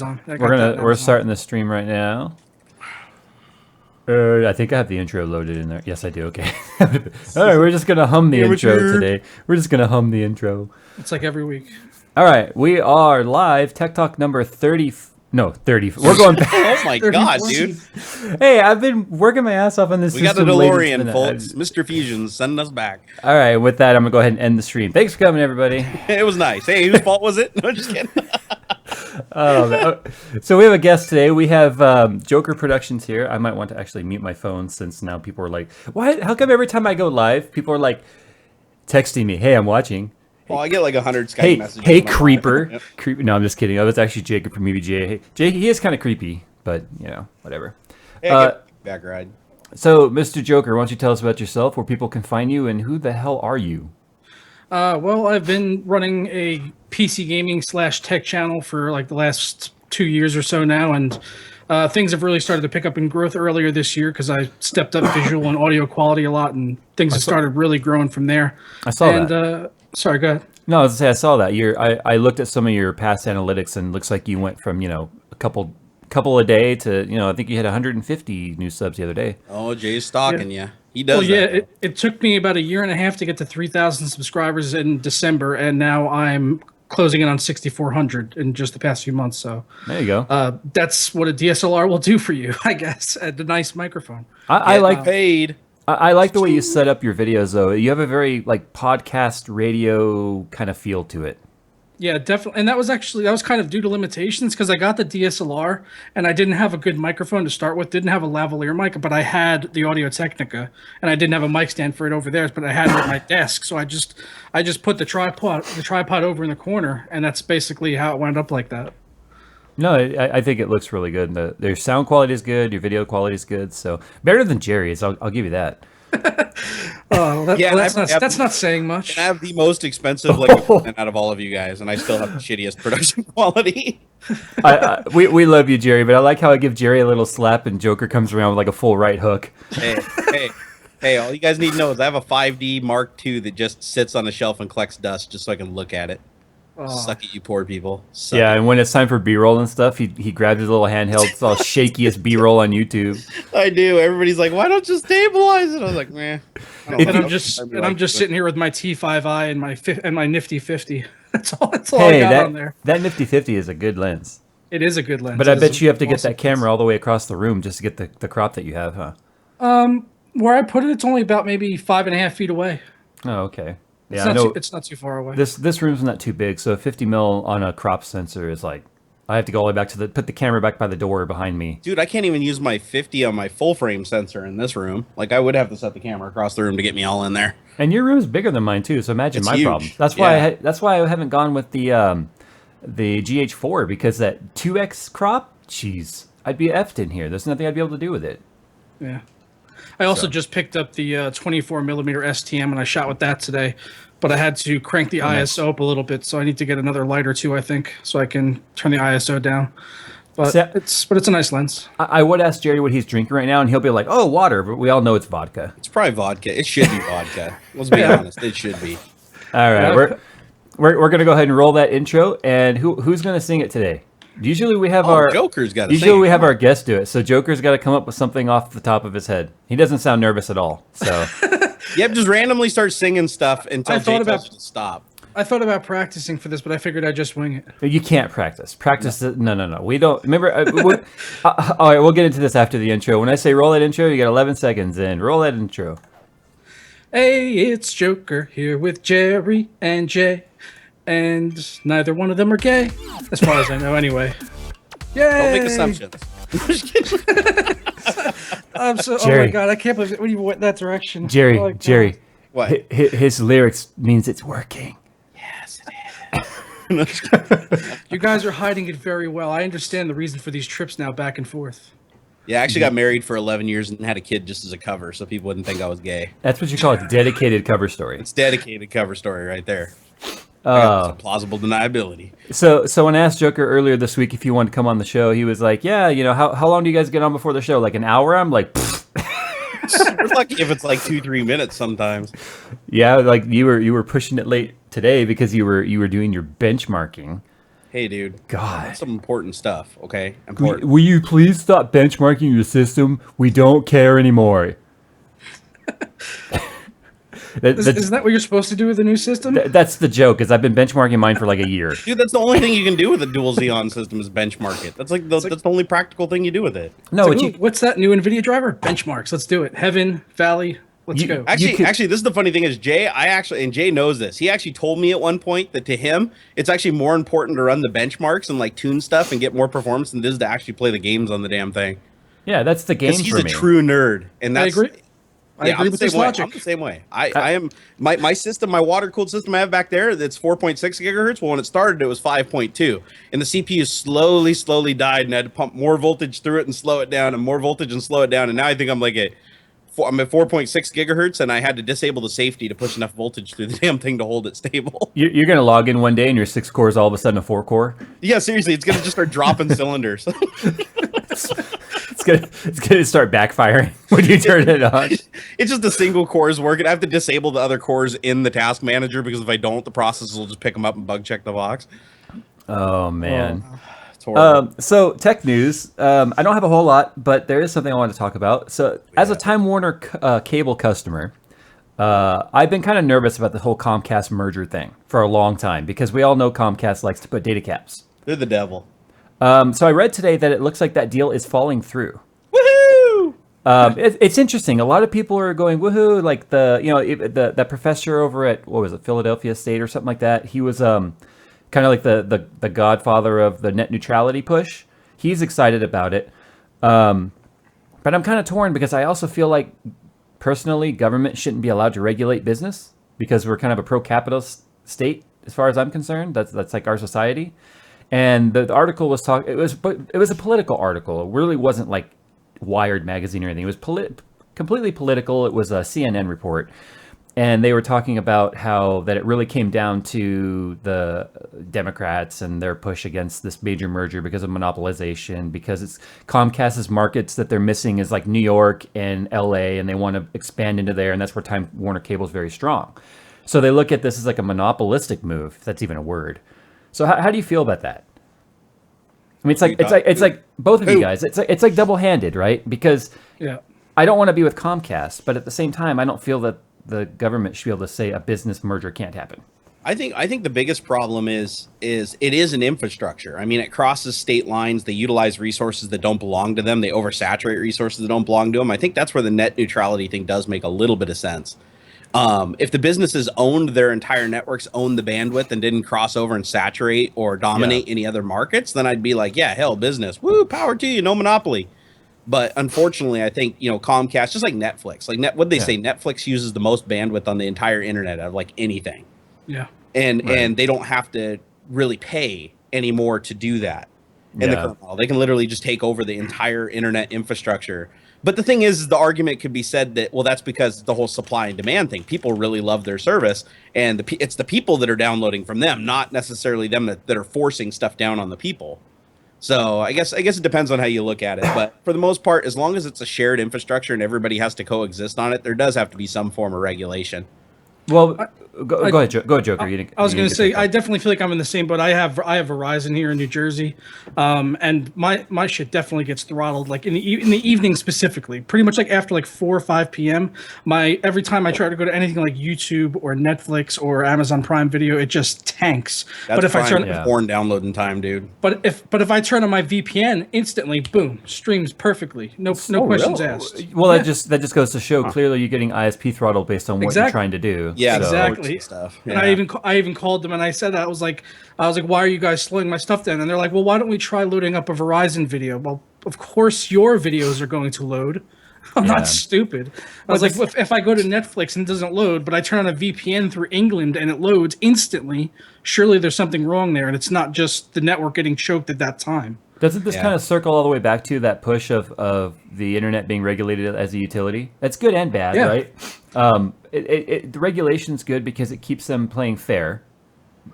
on. We're starting the stream right now. I think I have the intro loaded in there. Yes, I do. Okay. All right, we're just gonna hum the intro today. We're just gonna hum the intro. It's like every week. All right, we are live. Tech Talk number 30. No, 30. We're going back. Oh my god, dude! Hey, I've been working my ass off on this. We got a DeLorean, folks. Mr. Fusion, sending us back. All right, with that, I'm gonna go ahead and end the stream. Thanks for coming, everybody. It was nice. Hey, whose fault was it? No, just kidding. So we have a guest today. We have Joker Productions here. I might want to actually mute my phone since now people are like, "What? How come every time I go live, people are like texting me, hey, I'm watching." Well, I get like 100 Skype messages. Hey, creeper. Yep. Creep. No, I'm just kidding. Oh, that's actually Jacob from EVGA. Hey, Jay, he is kind of creepy, but, you know, whatever. Hey, back ride. So, Mr. Joker, why don't you tell us about yourself, where people can find you, and who the hell are you? Well, I've been running a PC gaming / tech channel for like the last 2 years or so now, and things have really started to pick up in growth earlier this year because I stepped up visual and audio quality a lot, and things have started really growing from there. I saw that. Sorry, go ahead. No, I was gonna say I saw that. I looked at some of your past analytics, and it looks like you went from, you know, a couple a day to, you know, I think you had 150 new subs the other day. Oh, Jay's stalking you. He does. Well, yeah, it took me about a year and a half to get to 3,000 subscribers in December, and now I'm closing in on 6,400 in just the past few months. So there you go. That's what a DSLR will do for you, I guess. And a nice microphone. I like paid. I like the way you set up your videos, though. You have a very like podcast radio kind of feel to it. Yeah, definitely. And that was kind of due to limitations because I got the DSLR and I didn't have a good microphone to start with. Didn't have a lavalier mic, but I had the Audio Technica, and I didn't have a mic stand for it over there, but I had it at my desk. So I just put the tripod over in the corner, and that's basically how it wound up like that. No, I think it looks really good. Their sound quality is good. Your video quality is good. So better than Jerry's. I'll give you that. That's not saying much. I have the most expensive equipment out of all of you guys, and I still have the shittiest production quality. We love you, Jerry, but I like how I give Jerry a little slap and Joker comes around with like a full right hook. Hey! All you guys need to know is I have a 5D Mark II that just sits on the shelf and collects dust, just so I can look at it. Oh. Suck it, you poor people. Suck it. And when it's time for B-roll and stuff, he grabs his little handheld. It's all shakiest B-roll on YouTube. I do. Everybody's like, "Why don't you stabilize it?" I was like, "Meh." I'm just sitting here with my T5i and my Nifty 50. That's all I got on there. That Nifty 50 is a good lens. It is a good lens. But I bet you have to get that camera all the way across the room just to get the crop that you have, huh? Where I put it, it's only about maybe 5.5 feet away. Oh, okay. Yeah, it's not too far away. This room's not too big, so 50 mil on a crop sensor is like, I have to go all the way back to put the camera back by the door behind me. Dude, I can't even use my 50 on my full frame sensor in this room. Like, I would have to set the camera across the room to get me all in there. And your room's bigger than mine too, so imagine my problem. That's why I haven't gone with the GH4, because that 2x crop, jeez, I'd be effed in here. There's nothing I'd be able to do with it. Yeah. I also just picked up the 24 millimeter STM, and I shot with that today, but I had to crank the ISO up a little bit, so I need to get another light or two, I think, so I can turn the ISO down. But it's a nice lens. I would ask Jerry what he's drinking right now, and he'll be like, "Oh, water," but we all know it's vodka. It's probably vodka. It should be vodka. Let's be honest. It should be. All right, we're gonna go ahead and roll that intro, and who's gonna sing it today? Usually we have our Joker's got to Usually we have our guest do it. So Joker's got to come up with something off the top of his head. He doesn't sound nervous at all. So yep, just randomly start singing stuff until Jay tells you to stop. I thought about practicing for this, but I figured I'd just wing it. You can't practice. No. We don't. Remember, all right, we'll get into this after the intro. When I say roll that intro, you got 11 seconds in. Roll that intro. Hey, it's Joker here with Jerry and Jay. And neither one of them are gay, as far as I know, anyway. Yay! Don't make assumptions. Oh my god, I can't believe it when you went that direction. Jerry. What? His lyrics means it's working. Yes, it is. You guys are hiding it very well. I understand the reason for these trips now back and forth. Yeah, I actually got married for 11 years and had a kid just as a cover, so people wouldn't think I was gay. That's what you call a dedicated cover story. It's dedicated cover story right there. Plausible deniability. So when I asked Joker earlier this week if he wanted to come on the show, he was like, "Yeah, you know, how long do you guys get on before the show? Like an hour?" I'm like, we're lucky if it's like 2-3 minutes sometimes. Yeah, like you were pushing it late today because you were doing your benchmarking. Hey, dude. God. That's some important stuff, okay? Important. Will you please stop benchmarking your system? We don't care anymore. Isn't that what you're supposed to do with the new system? That's the joke, is I've been benchmarking mine for like a year. Dude, that's the only thing you can do with a dual Xeon system is benchmark it. That's that's the only practical thing you do with it. No, what's that new NVIDIA driver? Benchmarks. Let's do it. Heaven, Valley, let's go. Actually, this is the funny thing is and Jay knows this. He actually told me at one point that to him, it's actually more important to run the benchmarks and like tune stuff and get more performance than it is to actually play the games on the damn thing. Yeah, that's the game for me. He's a true nerd, and that's. I agree. I agree with this logic. I'm the same way. I am my system, my water cooled system I have back there. That's 4.6 gigahertz. Well, when it started, it was 5.2, and the CPU slowly died, and I had to pump more voltage through it and slow it down, and more voltage and slow it down. And now I think I'm like I'm at 4.6 gigahertz, and I had to disable the safety to push enough voltage through the damn thing to hold it stable. You're gonna log in one day, and your 6 core is all of a sudden a 4 core. Yeah, seriously, it's gonna just start dropping cylinders. It's gonna start backfiring when you turn it on. It's just a single core is working. I have to disable the other cores in the task manager because if I don't, the process will just pick them up and bug check the box. Oh man. It's horrible. So tech news. I don't have a whole lot, but there is something I want to talk about. So as a Time Warner cable customer, I've been kind of nervous about the whole Comcast merger thing for a long time because we all know Comcast likes to put data caps. They're the devil. So I read today that it looks like that deal is falling through. Woohoo! It's interesting. A lot of people are going woohoo, like that professor over at what was it, Philadelphia State or something like that. He was kind of like the godfather of the net neutrality push. He's excited about it, but I'm kind of torn because I also feel like personally government shouldn't be allowed to regulate business because we're kind of a pro-capitalist state as far as I'm concerned. That's like our society. And the article was it was a political article. It really wasn't like Wired magazine or anything. It was completely political. It was a CNN report, and they were talking about how that it really came down to the Democrats and their push against this major merger because of monopolization, because it's Comcast's markets that they're missing is like New York and LA, and they want to expand into there, and that's where Time Warner Cable is very strong. So they look at this as like a monopolistic move, if that's even a word. So how do you feel about that? I mean, it's like both of you guys. It's like double-handed, right? Because I don't want to be with Comcast, but at the same time, I don't feel that the government should be able to say a business merger can't happen. I think the biggest problem is it is an infrastructure. I mean, it crosses state lines. They utilize resources that don't belong to them. They oversaturate resources that don't belong to them. I think that's where the net neutrality thing does make a little bit of sense. If the businesses owned their entire networks, owned the bandwidth, and didn't cross over and saturate or dominate any other markets, then I'd be like, yeah, hell, business, woo, power to you, no monopoly. But unfortunately, I think Comcast, just like Netflix, what they say, Netflix uses the most bandwidth on the entire internet out of like anything. Yeah, and they don't have to really pay anymore to do that. In the current model, they can literally just take over the entire internet infrastructure. But the thing is, the argument could be said that, well, that's because the whole supply and demand thing. People really love their service, and it's the people that are downloading from them, not necessarily them that are forcing stuff down on the people. So I guess it depends on how you look at it. But for the most part, as long as it's a shared infrastructure and everybody has to coexist on it, there does have to be some form of regulation. Well, go ahead, Joker. I was going to say, I definitely feel like I'm in the same boat. I have Verizon here in New Jersey, and my shit definitely gets throttled. Like in the evening specifically, pretty much like after like 4 or 5 p.m. Every time I try to go to anything like YouTube or Netflix or Amazon Prime Video, it just tanks. That's if I turn porn downloading time, dude. But if I turn on my VPN, instantly, boom, streams perfectly. No questions asked. Well, that just goes to show clearly you're getting ISP throttled based on what you're trying to do. Yeah, exactly. Stuff. And I even called them and I said that I was like, why are you guys slowing my stuff down? And they're like, well, why don't we try loading up a Verizon video? Well, of course your videos are going to load. I'm not stupid. I was like, if I go to Netflix and it doesn't load, but I turn on a VPN through England and it loads instantly, surely there's something wrong there, and it's not just the network getting choked at that time. Doesn't this kind of circle all the way back to that push of the internet being regulated as a utility? That's good and bad, right? The regulation's good because it keeps them playing fair,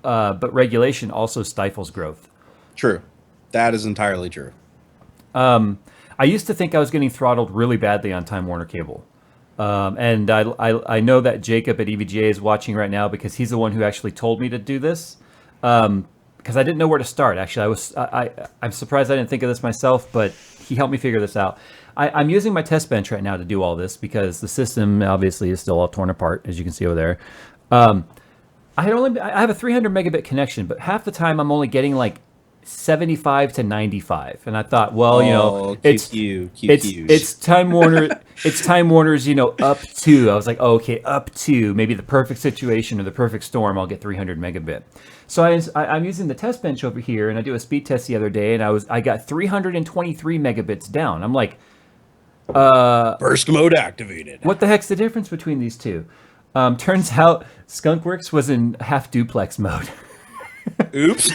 but regulation also stifles growth. True. That is entirely true. I used to think I was getting throttled really badly on Time Warner Cable. And I know that Jacob at EVGA is watching right now because he's the one who actually told me to do this. because I didn't know where to start. Actually, I'm surprised I didn't think of this myself, but he helped me figure this out. I'm using my test bench right now to do all this because the system obviously is still all torn apart, as you can see over there. I have a 300 megabit connection, but half the time I'm only getting like 75 to 95, and I thought, well, it's Time Warner, it's Time Warner's, up to. I was like, oh, okay, up to maybe the perfect situation or the perfect storm, I'll get 300 megabit. So I'm using the test bench over here, and I do a speed test the other day, and I got 323 megabits down. I'm like, burst mode activated. What the heck's the difference between these two? Turns out Skunkworks was in half duplex mode. Oops.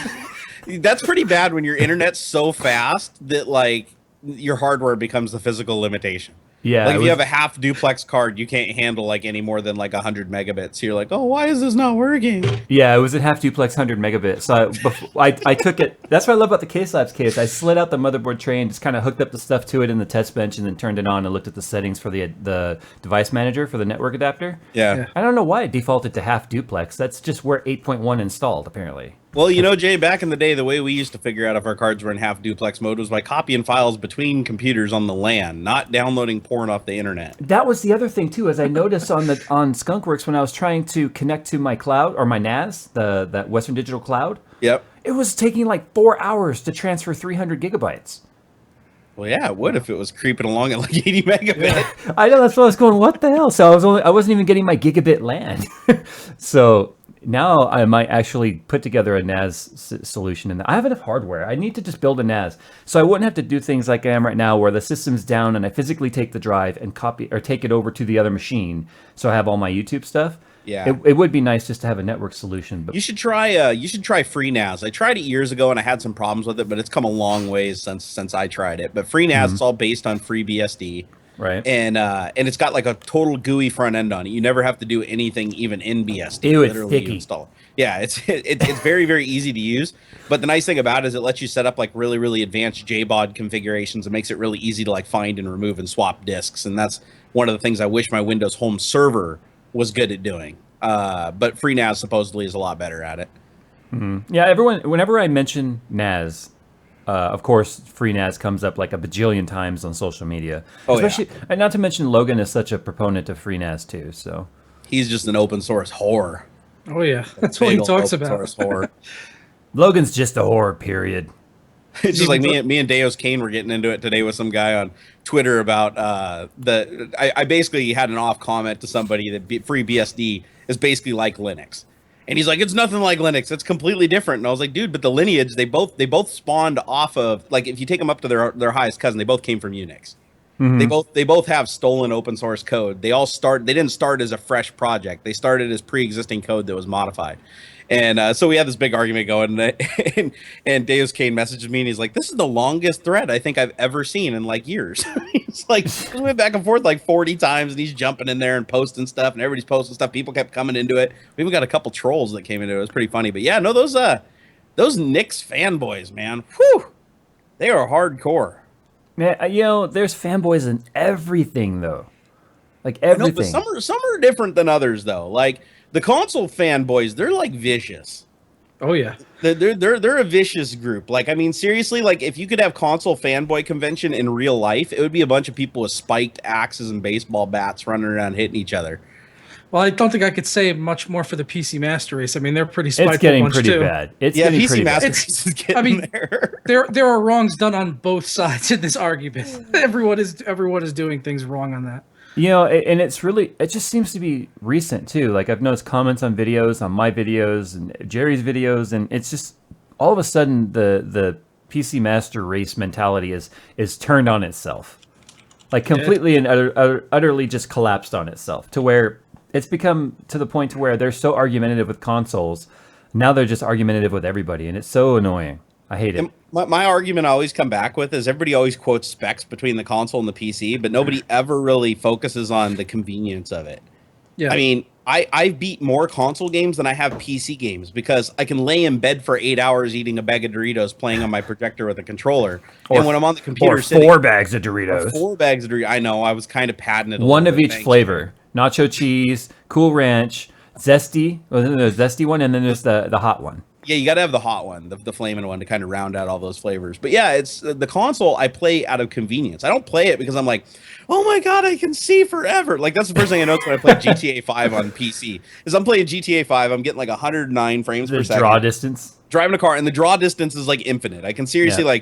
That's pretty bad when your internet's so fast that like your hardware becomes the physical limitation. Yeah. Like if you have a half duplex card, you can't handle like any more than like 100 megabits. You're like, oh, why is this not working? Yeah, it was in half duplex 100 megabits. So I took it. That's what I love about the Case Labs case. I slid out the motherboard tray and just kind of hooked up the stuff to it in the test bench and then turned it on and looked at the settings for the device manager for the network adapter. Yeah. I don't know why it defaulted to half duplex. That's just where 8.1 installed, apparently. Well, Jay, back in the day, the way we used to figure out if our cards were in half duplex mode was by copying files between computers on the LAN, not downloading porn off the internet. That was the other thing too, as I noticed on Skunkworks when I was trying to connect to my cloud or my NAS, that Western Digital Cloud. Yep. It was taking like 4 hours to transfer 300 gigabytes. Well, yeah, it would if it was creeping along at like 80 megabit. Yeah. I know, that's what I was going, what the hell? So I wasn't even getting my gigabit LAN. So now I might actually put together a NAS solution. And I have enough hardware. I need to just build a NAS. So I wouldn't have to do things like I am right now where the system's down and I physically take the drive and copy or take it over to the other machine. So I have all my YouTube stuff. Yeah. It would be nice just to have a network solution. But you should try FreeNAS. I tried it years ago and I had some problems with it, but it's come a long ways since I tried it. But FreeNAS is all based on FreeBSD. Right. And it's got like a total GUI front end on it. You never have to do anything even in BSD. Ew, it's literally sticky. install. Yeah, it's very, very easy to use. But the nice thing about it is it lets you set up like really, really advanced JBOD configurations. It makes it really easy to like find and remove and swap disks. And that's one of the things I wish my Windows Home server was good at doing. But FreeNAS supposedly is a lot better at it. Mm-hmm. Yeah, whenever I mention NAS, of course, FreeNAS comes up like a bajillion times on social media. Especially, and not to mention Logan is such a proponent of FreeNAS too. So he's just an open source whore. Oh yeah, that's what he talks about. Whore. Logan's just a whore, period. It's just like me and Deus Kane were getting into it today with some guy on Twitter about I basically had an off comment to somebody that FreeBSD is basically like Linux. And he's like, it's nothing like Linux. It's completely different. And I was like, dude, but the lineage, they both spawned off of, like, if you take them up to their highest cousin, they both came from Unix. Mm-hmm. They both have stolen open source code. They didn't start as a fresh project. They started as pre-existing code that was modified. And so we had this big argument going, and Deus Kane messages me, and he's like, this is the longest thread I think I've ever seen in, like, years. He's like, we went back and forth like 40 times, and he's jumping in there and posting stuff, and everybody's posting stuff. People kept coming into it. We even got a couple trolls that came into it. It was pretty funny. But, yeah, no, those Nix fanboys, man, whew, they are hardcore. Man, there's fanboys in everything, though. Like, everything. No, but some are different than others, though. Like, the console fanboys, they're like vicious. Oh yeah, they're a vicious group. Like, I mean, seriously, like if you could have console fanboy convention in real life, it would be a bunch of people with spiked axes and baseball bats running around hitting each other. Well, I don't think I could say much more for the PC Master Race. I mean, they're pretty spiteful. It's getting bunch pretty too. bad. PC Master Race is getting there. There are wrongs done on both sides in this argument. Everyone is doing things wrong on that. And it just seems to be recent too. Like I've noticed comments on videos, on my videos and Jerry's videos, and it's just all of a sudden the PC Master Race mentality is turned on itself. Like completely and utterly just collapsed on itself to where it's become to the point to where they're so argumentative with consoles. Now they're just argumentative with everybody, and it's so annoying. I hate it. My argument I always come back with is everybody always quotes specs between the console and the PC, but nobody ever really focuses on the convenience of it. Yeah. I mean, I beat more console games than I have PC games because I can lay in bed for 8 hours eating a bag of Doritos playing on my projector with a controller. And when I'm on the computer four bags of Doritos. 4 bags of Doritos. I know, I was kind of padding it a one little of bit. each flavor. Nacho cheese, Cool Ranch, Zesty. Well, then there's Zesty one, and then there's the hot one. Yeah, you got to have the hot one, the flaming one, to kind of round out all those flavors. But yeah, it's the console I play out of convenience. I don't play it because I'm like, oh my god, I can see forever. Like that's the first thing I noticed when I played GTA 5 on PC. Is I'm playing GTA 5, I'm getting like 109 frames per The second. draw distance. Driving a car, and the draw distance is like infinite. I can seriously Yeah.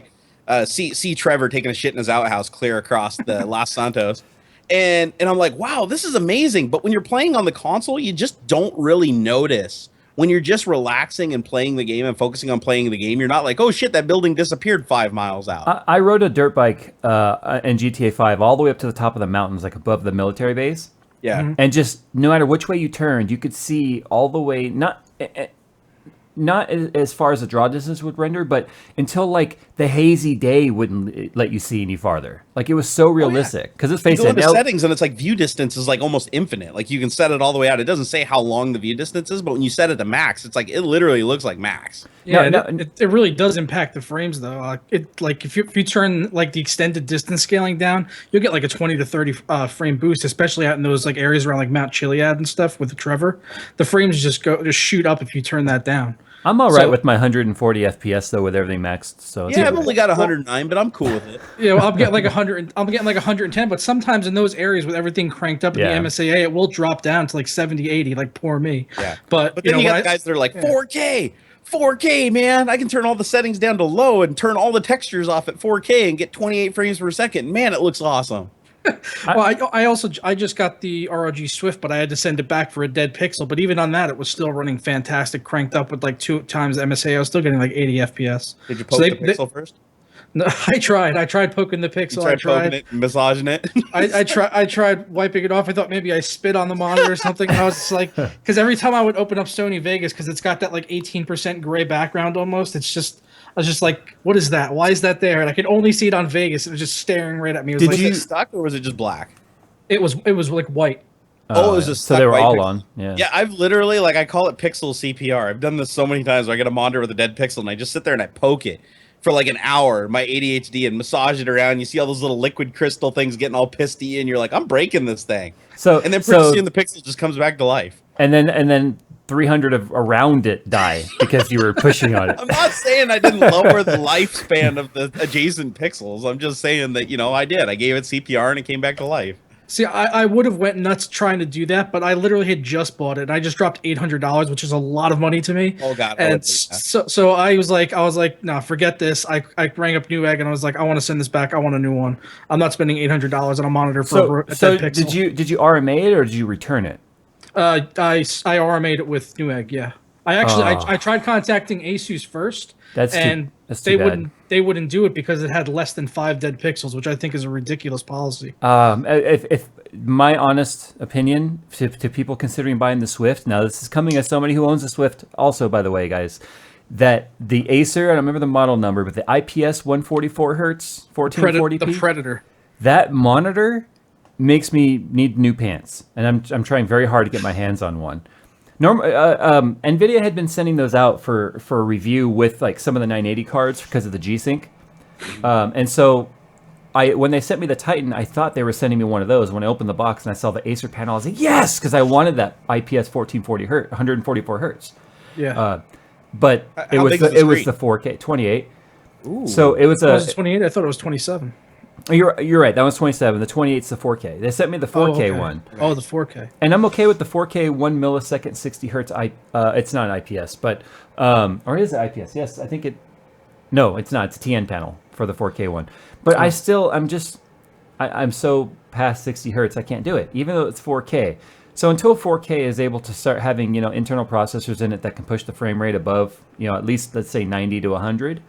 like see Trevor taking a shit in his outhouse clear across the Los Santos. And I'm like, wow, this is amazing. But when you're playing on the console, you just don't really notice. When you're just relaxing and playing the game and focusing on playing the game, you're not like, oh shit, that building disappeared 5 miles out. I rode a dirt bike in GTA 5 all the way up to the top of the mountains, like above the military base. Yeah. And just no matter which way you turned, you could see all the way, not as far as the draw distance would render, but until like the hazy day wouldn't let you see any farther. Like it was so realistic. Because let's You face go it, into settings and it's like view distance is like almost infinite. Like you can set it all the way out. It doesn't say how long the view distance is, but when you set it to max, it's like it literally looks like max. Yeah, No, it really does impact the frames though. It like if you turn like the extended distance scaling down, you'll get like a 20 to 30 frame boost, especially out in those like areas around like Mount Chiliad and stuff with the Trevor. The frames just shoot up if you turn that down. I'm all right So- with my 140 FPS though with everything maxed. So it's Yeah, I've only got 109, but I'm cool with it. Yeah, well, I'm getting like 100. I'm getting like 110, but sometimes in those areas with everything cranked up in Yeah. the MSAA, it will drop down to like 70, 80. Like poor me. Yeah. But But you then know, you got when the guys that are like 4K, 4K, man. I can turn all the settings down to low and turn all the textures off at 4K and get 28 frames per second. Man, it looks awesome. Well, I just got the ROG Swift, but I had to send it back for a dead pixel. But even on that, it was still running fantastic, cranked up with like 2 times MSA. I was still getting like 80 FPS. Did you poke the pixel first? No, I tried poking the pixel. You tried poking it and massaging it? I tried wiping it off. I thought maybe I spit on the monitor or something. I was just like, because every time I would open up Sony Vegas, because it's got that like 18% gray background almost. I was just like, what is that? Why is that there? And I could only see it on Vegas. It was just staring right at me. It was Was like, it stuck or was it just black? It was like white. Oh, it was just so they were stuck all white on. Yeah. Yeah, I've literally, like, I call it pixel CPR. I've done this so many times where I get a monitor with a dead pixel and I just sit there and I poke it for like an hour, my ADHD, and massage it around. You see all those little liquid crystal things getting all pissy, and you're like, I'm breaking this thing. So And then pretty soon the pixel just comes back to life. and then 300 of around it die because you were pushing on it. I'm not saying I didn't lower the lifespan of the adjacent pixels. I'm just saying that, you know, I did. I gave it CPR and it came back to life. See, I would have went nuts trying to do that, but I literally had just bought it. And I just dropped $800, which is a lot of money to me. Oh God! And so I was like, nah, forget this. I rang up Newegg and I was like, I want to send this back. I want a new one. I'm not spending $800 on a monitor for a So dead pixel. did you RMA it or did you return it? I RMA'd it with Newegg. Yeah, I tried contacting Asus first, That's and too bad. they wouldn't do it because it had less than 5 dead pixels, which I think is a ridiculous policy. If my honest opinion to people considering buying the Swift, now this is coming as somebody who owns a Swift also, by the way, guys, that the Acer, I don't remember the model number, but the IPS 144 hertz 1440p, The Predator. that monitor makes me need new pants, and I'm trying very hard to get my hands on one. NVIDIA had been sending those out for a review with like some of the 980 cards because of the G-Sync, and so when they sent me the Titan, I thought they were sending me one of those. When I opened the box and I saw the Acer panel, I was like, yes, because I wanted that IPS 1440 hertz, 144 hertz. Yeah. But it How was big is the it was screen? the 4K 28. Ooh. So it was Was it 28? I thought it was 27. You're right. That was 27. The 28's the 4K. They sent me the 4K okay. one. Oh, the 4K. And I'm okay with the 4K 1 millisecond 60 hertz. It's not an IPS, but or is it IPS? Yes, I think it. No, it's not. It's a TN panel for the 4K one. But I'm so past 60 hertz, I can't do it, even though it's 4K. So until 4K is able to start having internal processors in it that can push the frame rate above at least let's say 90 to 100,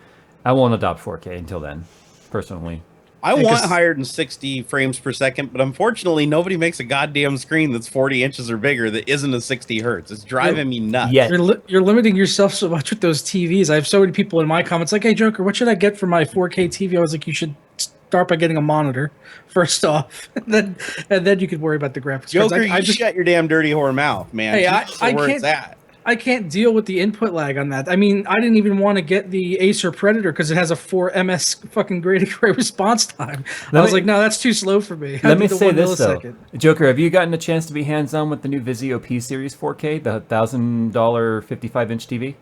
I won't adopt 4K until then, personally. I want higher than 60 frames per second, but unfortunately, nobody makes a goddamn screen that's 40 inches or bigger that isn't a 60 hertz. It's driving me nuts. Yeah. You're limiting yourself so much with those TVs. I have so many people in my comments like, "Hey, Joker, what should I get for my 4K TV?" I was like, "You should start by getting a monitor first off, and then you could worry about the graphics." Joker, I you shut your damn dirty whore mouth, man. Hey, Keep I where can't. it's at. I can't deal with the input lag on that. I mean, I didn't even want to get the Acer Predator because it has a 4 ms fucking gray response time. I was like, no, that's too slow for me. Let me say this though, Joker, have you gotten a chance to be hands-on with the new Vizio P Series 4K, the $1,000 55-inch TV?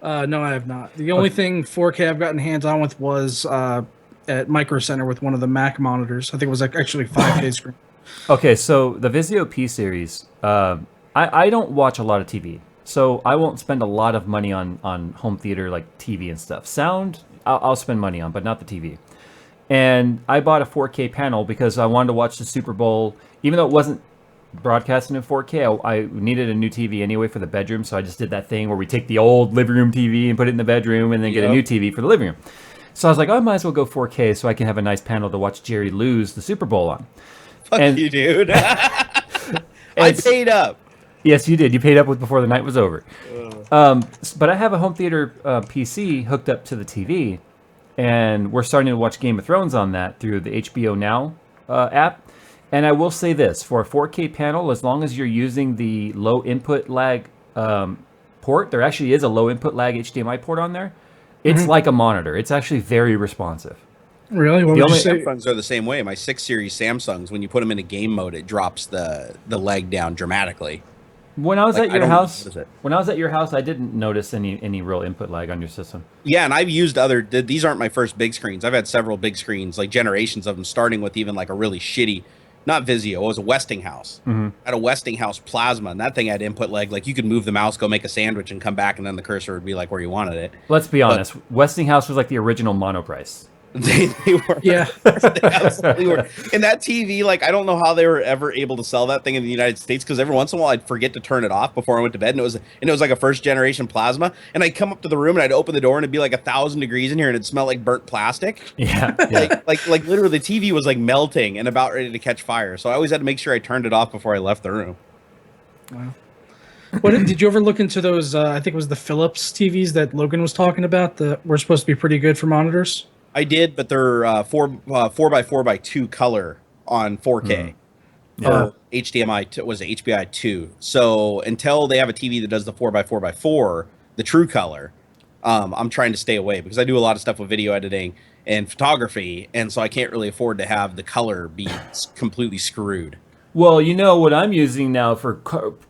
No, I have not. The only thing 4K I've gotten hands on with was at Micro Center with one of the Mac monitors. I think it was like actually 5K screen. Okay, so the Vizio P series, I don't watch a lot of TV, so I won't spend a lot of money on home theater like TV and stuff. Sound, I'll spend money on, but not the TV. And I bought a 4K panel because I wanted to watch the Super Bowl, even though it wasn't broadcasting in 4K. I needed a new TV anyway for the bedroom, so I just did that thing where we take the old living room TV and put it in the bedroom, and then get a new TV for the living room. So I was like, I might as well go 4K so I can have a nice panel to watch Jerry lose the Super Bowl on. Fuck you, dude. I paid up. Yes, you did. You paid up with before the night was over. But I have a home theater PC hooked up to the TV, and we're starting to watch Game of Thrones on that through the HBO Now app. And I will say this, for a 4K panel, as long as you're using the low input lag port, there actually is a low input lag HDMI port on there. It's like a monitor. It's actually very responsive. Really? What would you say? Samsungs are the same way. My 6 series Samsungs, when you put them in a game mode, it drops the lag down dramatically. When I was Like, at your I don't house, notice it. when I was at your house, I didn't notice any real input lag on your system. Yeah, and I've used these aren't my first big screens. I've had several big screens, like generations of them, starting with even like a really shitty, not Vizio, it was a Westinghouse. I had a Westinghouse Plasma, and that thing had input lag. Like you could move the mouse, go make a sandwich, and come back, and then the cursor would be like where you wanted it. Let's be honest, Westinghouse was like the original monoprice. They were. Yeah. They absolutely were. And that TV, like, I don't know how they were ever able to sell that thing in the United States, because every once in a while I'd forget to turn it off before I went to bed, and it was like a first generation Plasma, and I'd come up to the room and I'd open the door and it'd be like 1,000 degrees in here and it'd smell like burnt plastic. Yeah. Like literally the TV was like melting and about ready to catch fire. So I always had to make sure I turned it off before I left the room. Wow. Did you ever look into those? I think it was the Philips TVs that Logan was talking about that were supposed to be pretty good for monitors. I did, but they're 4x4x2 color on 4K. Or HDMI was HBI 2. So until they have a TV that does the 4x4x4, the true color, I'm trying to stay away, because I do a lot of stuff with video editing and photography, and so I can't really afford to have the color be completely screwed. Well, you know what I'm using now for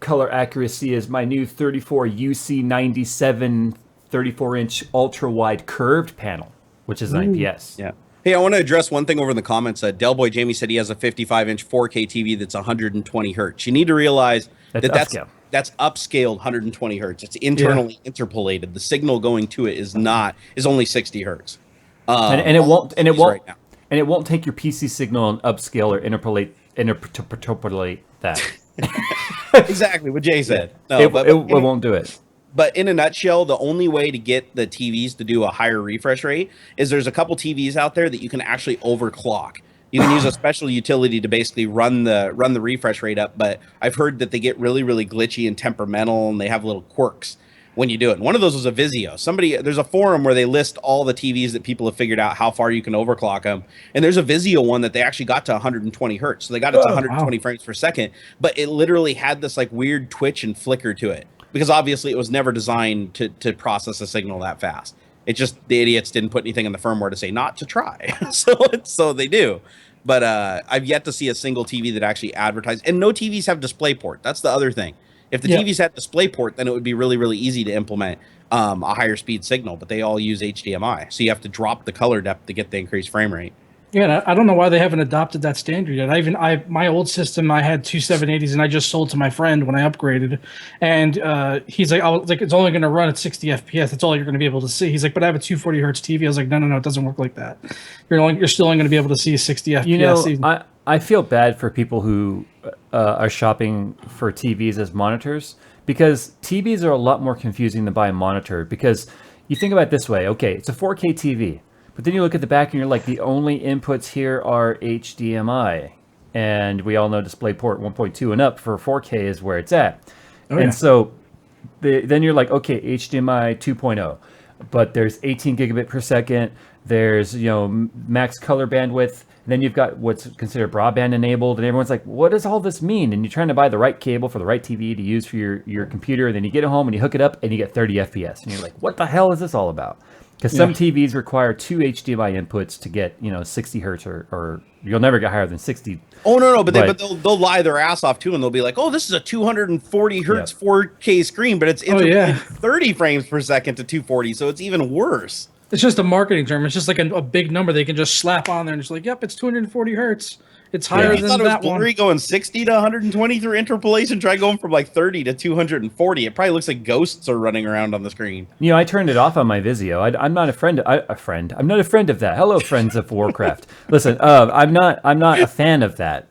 color accuracy is my new 34 UC97 34-inch ultra-wide curved panel, which is an IPS. Yeah. Hey, I want to address one thing over in the comments. Del Boy Jamie said he has a 55-inch 4K TV that's 120 hertz. You need to realize that's upscaled 120 hertz. It's internally interpolated. The signal going to it is only 60 hertz. And it won't take your PC signal and upscale or interpolate that. Exactly what Jay said. No, it won't do it. But in a nutshell, the only way to get the TVs to do a higher refresh rate is there's a couple TVs out there that you can actually overclock. You can use a special utility to basically run the refresh rate up, but I've heard that they get really, really glitchy and temperamental, and they have little quirks when you do it. And one of those was a Vizio. There's a forum where they list all the TVs that people have figured out how far you can overclock them. And there's a Vizio one that they actually got to 120 hertz. So they got it to 120 frames per second, but it literally had this like weird twitch and flicker to it, because obviously it was never designed to process a signal that fast. It just, the idiots didn't put anything in the firmware to say not to try. So they do. But I've yet to see a single TV that actually advertised. And no TVs have DisplayPort. That's the other thing. If the TVs had DisplayPort, then it would be really, really easy to implement a higher speed signal. But they all use HDMI. So you have to drop the color depth to get the increased frame rate. Yeah, I don't know why they haven't adopted that standard yet. My old system, I had two 780s, and I just sold to my friend when I upgraded, and he's like, it's only going to run at 60 FPS. That's all you're going to be able to see. He's like, but I have a 240 hertz TV. I was like, no, it doesn't work like that. You're still only going to be able to see 60 FPS. You know, I feel bad for people who are shopping for TVs as monitors, because TVs are a lot more confusing than buying a monitor. Because you think about it this way, okay, it's a 4K TV. But then you look at the back and you're like, the only inputs here are HDMI. And we all know DisplayPort 1.2 and up for 4K is where it's at. So then you're like, okay, HDMI 2.0. But there's 18 gigabit per second. There's, max color bandwidth. And then you've got what's considered broadband enabled. And everyone's like, what does all this mean? And you're trying to buy the right cable for the right TV to use for your computer. And then you get it home and you hook it up and you get 30 FPS. And you're like, what the hell is this all about? Because some TVs require 2 HDMI inputs to get 60 hertz, or you'll never get higher than 60. Oh no, but they'll lie their ass off too, and they'll be like, "Oh, this is a 240 hertz 4K screen, but it's interpolated 30 frames per second to 240, so it's even worse." It's just a marketing term. It's just like a big number they can just slap on there and just like, "Yep, it's 240 hertz. It's higher than that one." Blurry going 60 to 120 through interpolation. Try going from like 30 to 240. It probably looks like ghosts are running around on the screen. I turned it off on my Vizio. I'm not a friend. I'm not a friend of that. Hello, friends of Warcraft. Listen, I'm not a fan of that.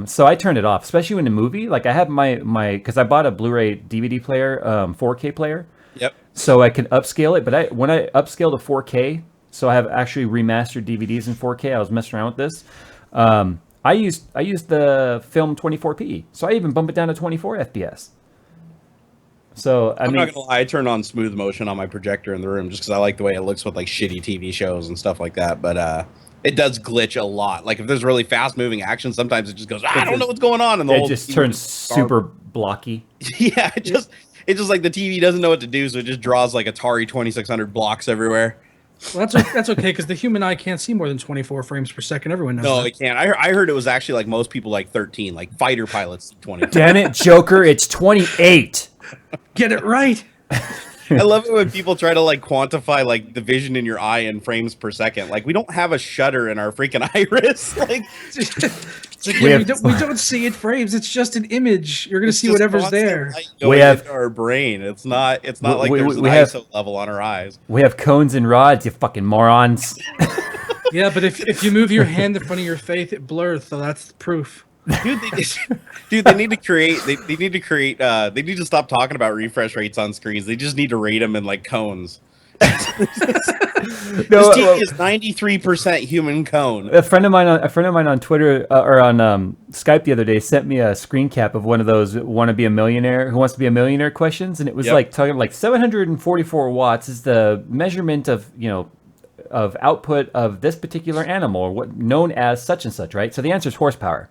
So I turned it off, especially in a movie. Like I have my because I bought a Blu-ray DVD player, 4K player. Yep. So I can upscale it, but when I upscale to 4K, so I have actually remastered DVDs in 4K. I was messing around with this. I used the film 24p, so I even bump it down to 24 FPS. So I'm not gonna lie, I turn on smooth motion on my projector in the room just because I like the way it looks with like shitty TV shows and stuff like that. But it does glitch a lot. Like if there's really fast moving action, sometimes it just goes, I don't know what's going on, and the whole just turns super blocky. Yeah, it's just like the TV doesn't know what to do, so it just draws like Atari 2600 blocks everywhere. Well, that's okay because the human eye can't see more than 24 frames per second. Everyone knows. No, that. it can't. I heard it was actually like most people like 13, like fighter pilots 20. Damn it, Joker! It's 28. Get it right. I love it when people try to like quantify like the vision in your eye in frames per second. Like we don't have a shutter in our freaking iris. Like we don't see it frames. It's just an image. You're gonna see whatever's there. We have our brain. It's not like there's an ISO level on our eyes. We have cones and rods. You fucking morons. Yeah, but if you move your hand in front of your face, it blurs. So that's proof. Dude, they need to create. They need to create. They need to stop talking about refresh rates on screens. They just need to rate them in like cones. This TV is 93% human cone. A friend of mine on Twitter or on Skype the other day sent me a screen cap of one of those "Who wants to be a millionaire" questions, and it was like talking like 744 watts is the measurement of of output of this particular animal, or what known as such and such, right? So the answer is horsepower.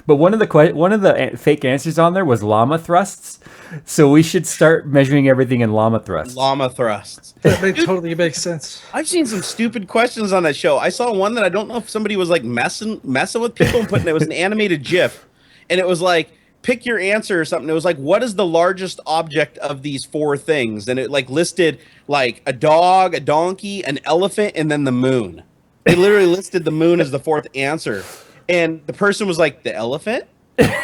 But one of the fake answers on there was llama thrusts. So we should start measuring everything in llama thrusts. Llama thrusts. That totally makes sense. I've seen some stupid questions on that show. I saw one that I don't know if somebody was like messing with people and putting. It was an animated GIF, and it was like, pick your answer or something. It was like, what is the largest object of these four things? And it like listed like a dog, a donkey, an elephant, and then the moon. They literally listed the moon as the fourth answer. And the person was like, the elephant? Because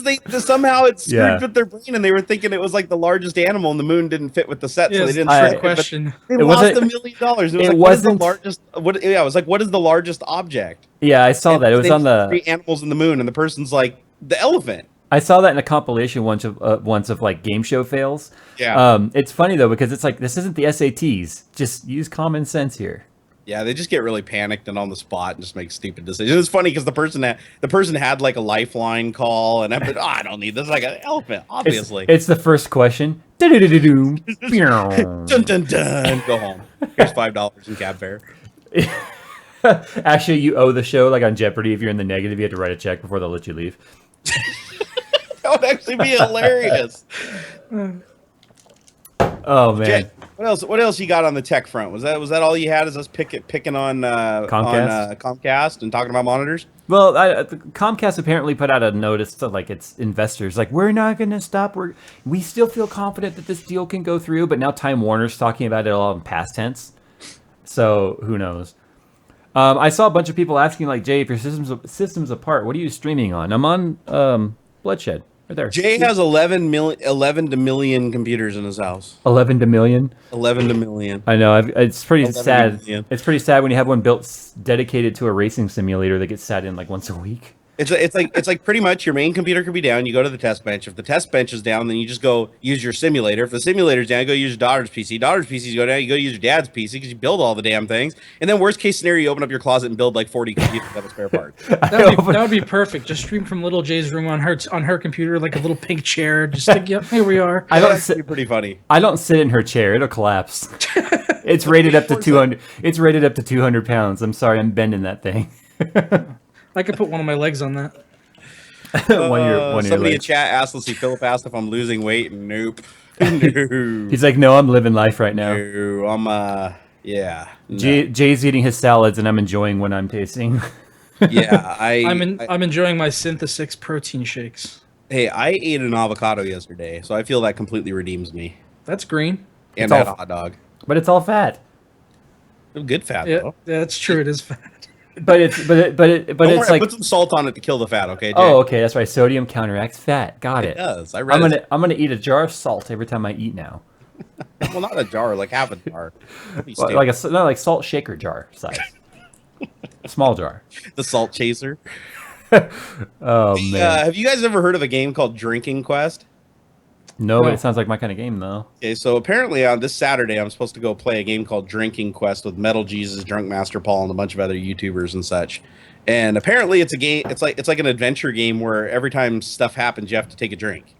they somehow it screwed with their brain, and they were thinking it was like the largest animal, and the moon didn't fit with the set, so they didn't trick question. They lost $1 million. It was like, what is the largest? It was like, what is the largest object? Yeah, I saw that. It was on the 3 animals in the moon, and the person's like, the elephant. I saw that in a compilation once of like game show fails. Yeah. It's funny though because it's like this isn't the SATs. Just use common sense here. Yeah, they just get really panicked and on the spot and just make stupid decisions. It's funny because the person had like a lifeline call, and I don't need this. Like an elephant, obviously. It's the first question. Dun, dun, dun. Go home. Here's $5 in cab fare. Actually, you owe the show like on Jeopardy. If you're in the negative, you have to write a check before they'll let you leave. That would actually be hilarious. Oh man. Jay, what else you got on the tech front? Was that all you had? Is us picking on Comcast and talking about monitors? Well, Comcast apparently put out a notice to like its investors, like we're not going to stop. We still feel confident that this deal can go through, but now Time Warner's talking about it all in past tense. So who knows? I saw a bunch of people asking like, Jay, if your system's apart, what are you streaming on? I'm on Bloodshed. Right there. Jay has 11 to million computers in his house. 11 to million? 11 to million. I know. It's pretty sad. Million. It's pretty sad when you have one built dedicated to a racing simulator that gets sat in like once a week. It's like pretty much your main computer could be down. You go to the test bench. If the test bench is down, then you just go use your simulator. If the simulator's down, go use your daughter's PC. Daughter's PC's go down, you go use your dad's PC because you build all the damn things. And then worst case scenario, you open up your closet and build like 40 computers that have spare parts. That would be perfect. Just stream from little Jay's room on her computer, like a little pink chair. Just like, yep, here we are. That'd be pretty funny. I don't sit in her chair; it'll collapse. It's rated up to 200. It's rated up to 200 pounds. I'm sorry, I'm bending that thing. I could put one of my legs on that. Somebody in chat asked, let's see, Philip asked if I'm losing weight, and nope. No. He's like, no, I'm living life right now. No, I'm yeah. No. Jay's eating his salads, and I'm enjoying what I'm tasting. Yeah, I'm enjoying my Synthesix protein shakes. Hey, I ate an avocado yesterday, so I feel that completely redeems me. That's green. And It's I had all- a hot dog. But it's all fat. Good fat Yeah, though. that's true. It is fat. But it's Don't it's worry, like, put some salt on it to kill the fat, okay, Jay? oh, okay, that's right. Sodium counteracts fat. Got It it. does. I read it. I'm gonna eat a jar of salt every time I eat now. Well, not a jar, like half a jar. Don't be Well, stupid. not like salt shaker jar size. Small jar. The salt chaser. Oh man. Have you guys ever heard of a game called Drinking Quest? No, but No. it sounds like my kind of game though. Okay, so apparently on this Saturday, I'm supposed to go play a game called Drinking Quest with Metal Jesus, Drunk Master Paul, and a bunch of other YouTubers and such. And apparently, it's a game. It's like an adventure game where every time stuff happens, you have to take a drink.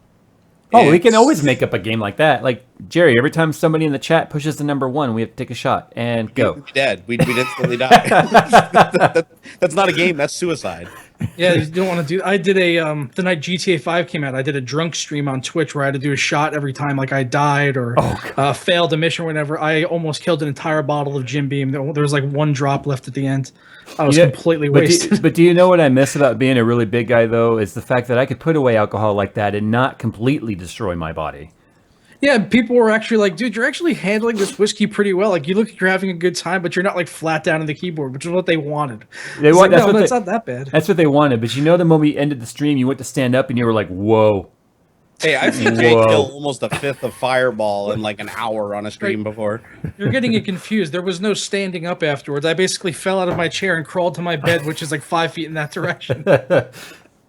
Oh, we And- can always make up a game like that. Like Jerry, every time somebody in the chat pushes the number 1, we have to take a shot and go. We'd be dead. We'd instantly die. That's not a game. That's suicide. Yeah, you don't want to do. I did a the night GTA 5 came out. I did a drunk stream on Twitch where I had to do a shot every time like I died or failed a mission or whatever. I almost killed an entire bottle of Jim Beam. There was like one drop left at the end. I was completely wasted. But do you know what I miss about being a really big guy though? Is the fact that I could put away alcohol like that and not completely destroy my body. Yeah, people were actually like, dude, you're actually handling this whiskey pretty well. Like, you look like you're having a good time, but you're not like flat down on the keyboard, which is what they wanted. They want Like, no, that's not that bad. That's what they wanted. But you know, the moment you ended the stream, you went to stand up and you were like, "Whoa." Hey, I've seen Jay Whoa. kill almost a fifth of Fireball in like an hour on a stream before. You're getting it confused. There was no standing up afterwards. I basically fell out of my chair and crawled to my bed, which is like 5 feet in that direction.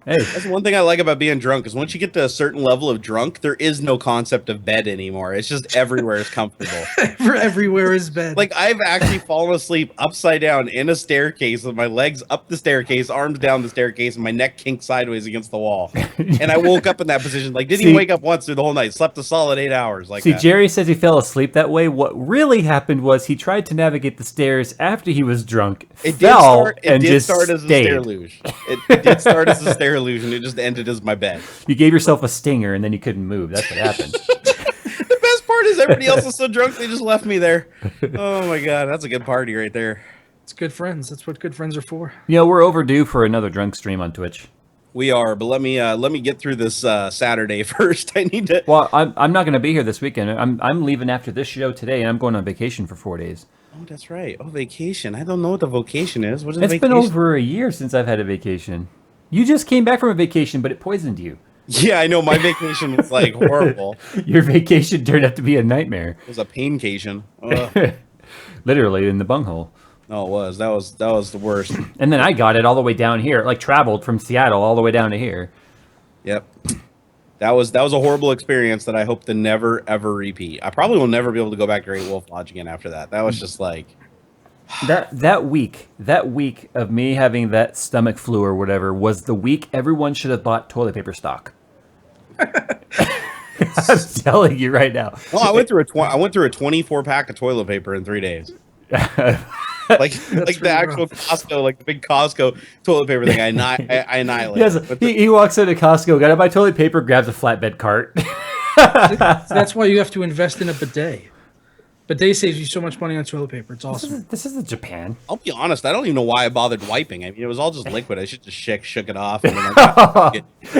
Hey, That's one thing I like about being drunk is once you get to a certain level of drunk, there is no concept of bed anymore. It's just everywhere is comfortable. Everywhere is bed. Like I've actually fallen asleep upside down in a staircase with my legs up the staircase, arms down the staircase, and my neck kinked sideways against the wall. And I woke up in that position. Like didn't even wake up once through the whole night. Slept a solid 8 hours. Like see, that. Jerry says he fell asleep that way. What really happened was he tried to navigate the stairs after he was drunk, It fell, did and just start as a stayed. stair luge. It did start as a stair luge, and it just ended as my bed. You gave yourself a stinger, and then you couldn't move. That's what happened. The best part is everybody else is so drunk they just left me there. Oh my god, that's a good party right there. It's good friends. That's what good friends are for. You know, we're overdue for another drunk stream on Twitch. We are, but let me get through this Saturday first. I need to. Well, I'm not going to be here this weekend. I'm leaving after this show today, and I'm going on vacation for 4 days. Oh, that's right. Oh, vacation. I don't know what the vocation is. What is It's vacation? been over a year since I've had a vacation. You just came back from a vacation, but it poisoned you. Yeah, I know. My vacation was like horrible. Your vacation turned out to be a nightmare. It was a paincation. Ugh. Literally in the bunghole. No, it was. That was the worst. And then I got it all the way down here, like traveled from Seattle all the way down to here. Yep. That was a horrible experience that I hope to never ever repeat. I probably will never be able to go back to Great Wolf Lodge again after that. That was just like That week of me having that stomach flu or whatever was the week everyone should have bought toilet paper stock. I'm telling you right now. well, I went through a 24 pack of toilet paper in 3 days. like the really actual Costco, like the big Costco toilet paper thing. I annihilated. Yes, he walks into Costco, got to buy toilet paper, grabs a flatbed cart. That's why you have to invest in a bidet. Bidet saves you so much money on toilet paper. It's awesome. This isn't Japan. I'll be honest. I don't even know why I bothered wiping. I mean, it was all just liquid. I should just shook it off. And then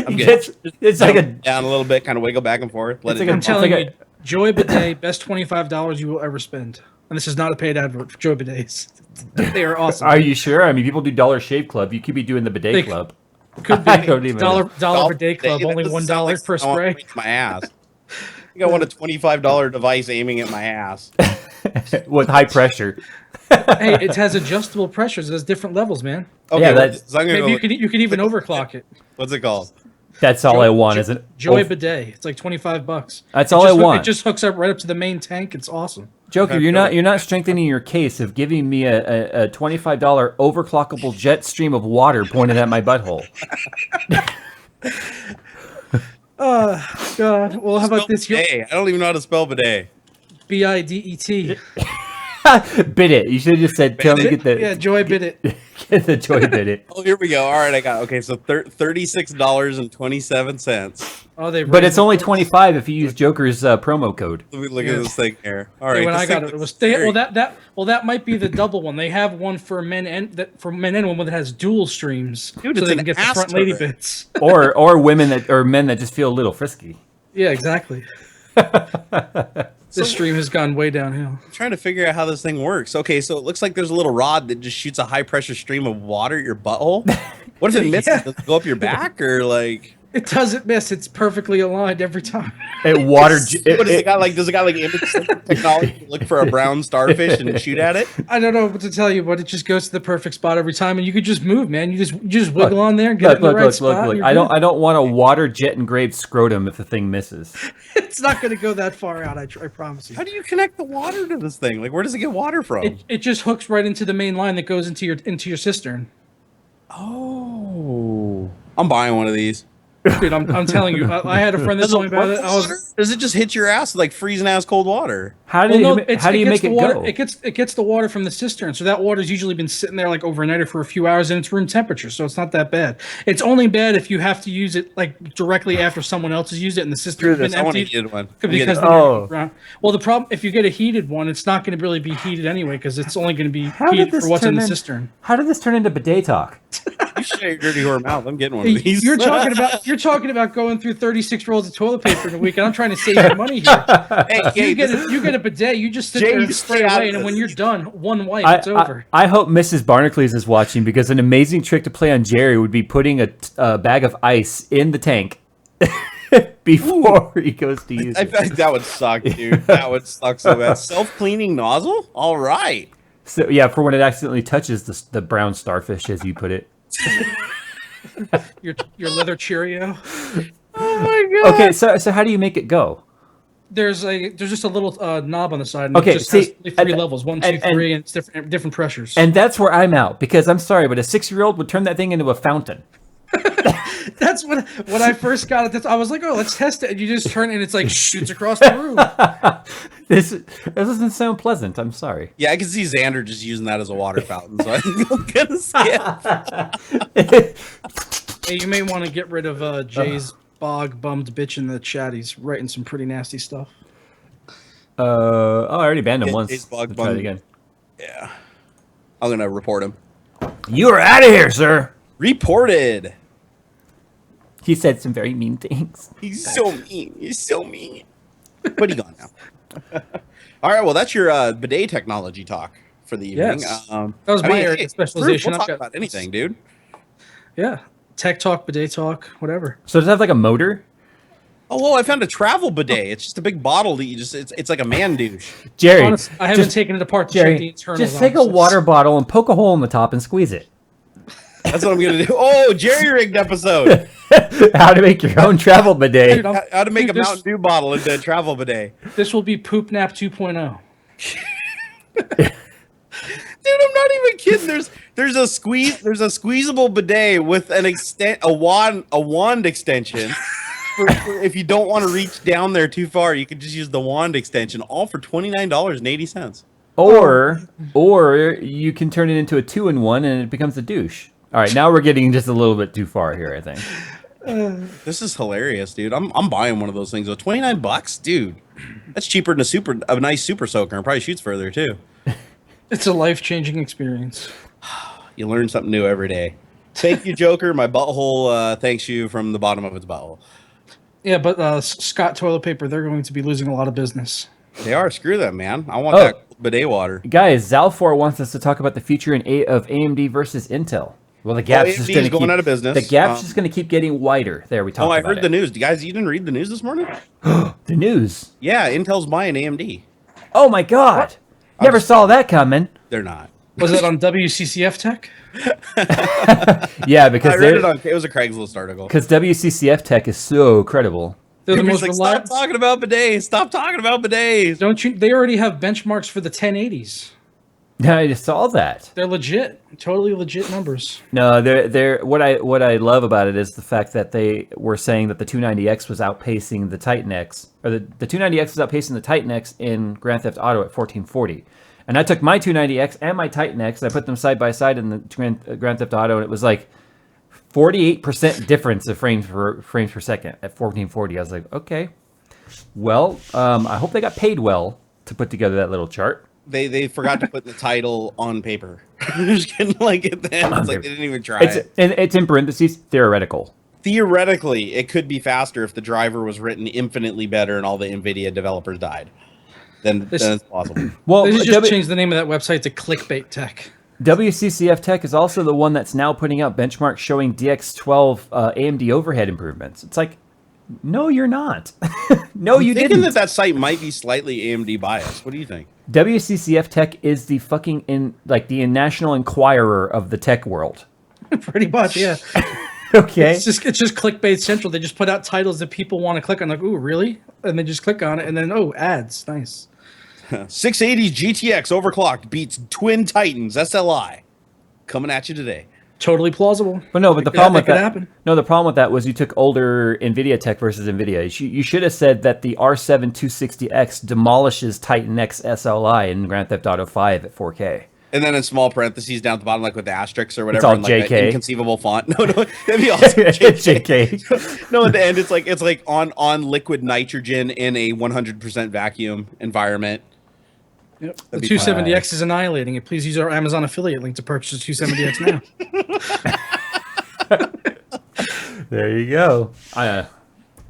I'm good. It's like a Down a little bit, kind of wiggle back and forth. Let It's it like I'm It's telling like you, Joy Bidet, best $25 you will ever spend. And this is not a paid advert for Joy Bidets. They are awesome. Are you sure? I mean, people do Dollar Shave Club. You could be doing the bidet They- club. Could I be don't even dollar Golf bidet club, day, that only doesn't sound $1 like per something I want spray. to reach my ass. I think I want a $25 device aiming at my ass. With high pressure. Hey, it has adjustable pressures. It has different levels, man. Okay, Yeah, well, that's- so I'm gonna Maybe go you could even overclock it. what's it called? That's all I want, isn't it? Joy Bidet. It's like $25. That's It all I just want. It just hooks up right up to the main tank. It's awesome. Joker, you're not strengthening your case of giving me a $25 overclockable jet stream of water pointed at my butthole. God. Well, how about this? Bidet. I don't even know how to spell bidet. BIDET. Bid it. You should have just said, "Tell me get the Yeah, Joy bid it. get the Joy bid it." Oh, here we go. All right, I got so $36.27. Oh, they. But it's only 25 if you use Joker's promo code. Let me look at this thing here. All right, When this I got thing it, it was looks scary. that might be the double one. They have one for men and one that has dual streams, Dude, so it's they an can get the ass front lady turret. bits. Or women or men that just feel a little frisky. Yeah, exactly. This stream has gone way downhill. I'm trying to figure out how this thing works. Okay, so it looks like there's a little rod that just shoots a high pressure stream of water at your butthole. What if it misses? Yeah. Does it go up your back or like? It doesn't miss. It's perfectly aligned every time. It water. What does it got like? Does it got like image sensor technology to look for a brown starfish and shoot at it? I don't know what to tell you, but it just goes to the perfect spot every time, and you could just move, man. You just wiggle on there and get it in the right spot. Look. You're I good. don't want a water jet engraved scrotum if the thing misses. It's not going to go that far out. I promise you. How do you connect the water to this thing? Like, where does it get water from? It just hooks right into the main line that goes into your cistern. Oh, I'm buying one of these. Dude, I'm telling you, I had a friend that told me about it. Does it just hit your ass with like freezing ass cold water? How do you make it water, go? It gets the water from the cistern, so that water's usually been sitting there like overnight or for a few hours, and it's room temperature, so it's not that bad. It's only bad if you have to use it like directly after someone else has used it and the cistern's been I want a emptied. heated one. Because Oh. well, the problem if you get a heated one, it's not going to really be heated anyway because it's only going to be How did heated this for what's in turn the in- cistern. How did this turn into bidet talk? You shut your dirty whore mouth. I'm getting one of these. You're talking about going through 36 rolls of toilet paper in a week, and I'm trying to save you money here. Hey, You get a bidet, you just sit there and Jay, spray stay out away, of and when this. you're done, one wipe, it's over. I hope Mrs. Barnacles is watching because an amazing trick to play on Jerry would be putting a bag of ice in the tank before he goes to use I it. think that would suck, dude. That would suck so bad. Self-cleaning nozzle? All right. So yeah, for when it accidentally touches the brown starfish, as you put it. Your leather Cheerio. Oh my god. Okay, so how do you make it go? There's just a little knob on the side. And Okay, it just see, has three and- levels, 1, 2, and- 3, and it's different pressures. And that's where I'm out because I'm sorry, but a 6-year-old would turn that thing into a fountain. That's when I first got it. I was like, oh, let's test it. And you just turn it and it's like shoots across the room. This doesn't sound pleasant. I'm sorry. Yeah, I can see Xander just using that as a water fountain, so I think I'm gonna skip. Hey, you may want to get rid of Jay's bog bummed bitch in the chat. He's writing some pretty nasty stuff. I already banned him It's once. bug I'll try it bum. again. Yeah. I'm gonna report him. You are out of here, sir. Reported. He said some very mean things. He's so mean. He's so mean. But he gone now. All right, well, that's your bidet technology talk for the evening. Yes. That was my area of specialization. We'll I've talk got- about anything, dude. Yeah, tech talk, bidet talk, whatever. So does it have like a motor? Oh, whoa, I found a travel bidet. It's just a big bottle that you just, it's like a man douche. Jerry, Honest, I haven't just, taken it apart to check the Jerry, internals. just take a honestly. water bottle and poke a hole in the top and squeeze it. That's what I'm going to do. Oh, jerry-rigged episode. How to make your own travel bidet. Dude, How to make a this- Mountain Dew bottle into a travel bidet. This will be Poop Nap 2.0. Dude, I'm not even kidding. There's a squeezable bidet with a wand extension. For if you don't want to reach down there too far, you can just use the wand extension, all for $29.80. Or you can turn it into a 2-in-1 and it becomes a douche. All right, now we're getting just a little bit too far here, I think. This is hilarious, dude. I'm buying one of those things. Though. $29, dude. That's cheaper than a nice super soaker, and probably shoots further too. It's a life-changing experience. You learn something new every day. Thank you, Joker. My butthole thanks you from the bottom of its butthole. Yeah, but Scott Toilet Paper, they're going to be losing a lot of business. They are. Screw them, man. I want Oh. that bidet water. Guys, Zalfor wants us to talk about the future of AMD versus Intel. Well, the gap's AMD just is going to going keep out of business. The gap's just going to keep getting wider. There, we talked Oh, I about heard it. the news. Guys, you didn't read the news this morning? The news. Yeah, Intel's buying AMD. Oh my God! Never saw that coming. They're not. Was that on WCCF Tech? Yeah, because I read it on. It was a Craigslist article. WCCF Tech is so credible. They're the Everybody's most like, reliable. stop talking about bidets. Stop talking about bidets. Don't you? They already have benchmarks for the 1080s. I just saw that. They're legit, totally legit numbers. No, they're what I love about it is the fact that they were saying that the 290X was outpacing the Titan X, or the 290X was outpacing the Titan X in Grand Theft Auto at 1440, And I took my 290X and my Titan X. I put them side by side in the Grand Theft Auto, and it was like 48% difference of frames per second at 1440. I was like, okay, well, I hope they got paid well to put together that little chart. They forgot to put the title on paper. Just kidding, like at the end, it's like they didn't even try it. It's in parentheses, theoretical. Theoretically, it could be faster if the driver was written infinitely better and all the NVIDIA developers died. Then it's possible. Well, they just changed the name of that website to Clickbait Tech. WCCF Tech is also the one that's now putting out benchmarks showing DX12 AMD overhead improvements. It's like, no, you're not. No, you didn't. That site might be slightly AMD biased. What do you think? WCCF Tech is the fucking the National Enquirer of the tech world. Pretty much, yeah. Okay. It's just Clickbait Central. They just put out titles that people want to click on. Like, ooh, really? And they just click on it, and then ads. Nice. 680 GTX overclocked beats Twin Titans SLI. Coming at you today. Totally plausible. But no, but the problem with that, happen. No, the problem with that was you took older NVIDIA tech versus NVIDIA. You should have said that the R7 260X demolishes Titan X SLI in Grand Theft Auto 5 at 4K. And then in small parentheses down at the bottom, like with the asterisks or whatever, it's all in like JK. That inconceivable font. No, that'd be awesome. JK. No, at the end, it's like on liquid nitrogen in a 100% vacuum environment. Yep. The 270X is annihilating it. Please use our Amazon affiliate link to purchase 270X now. There you go. Yeah.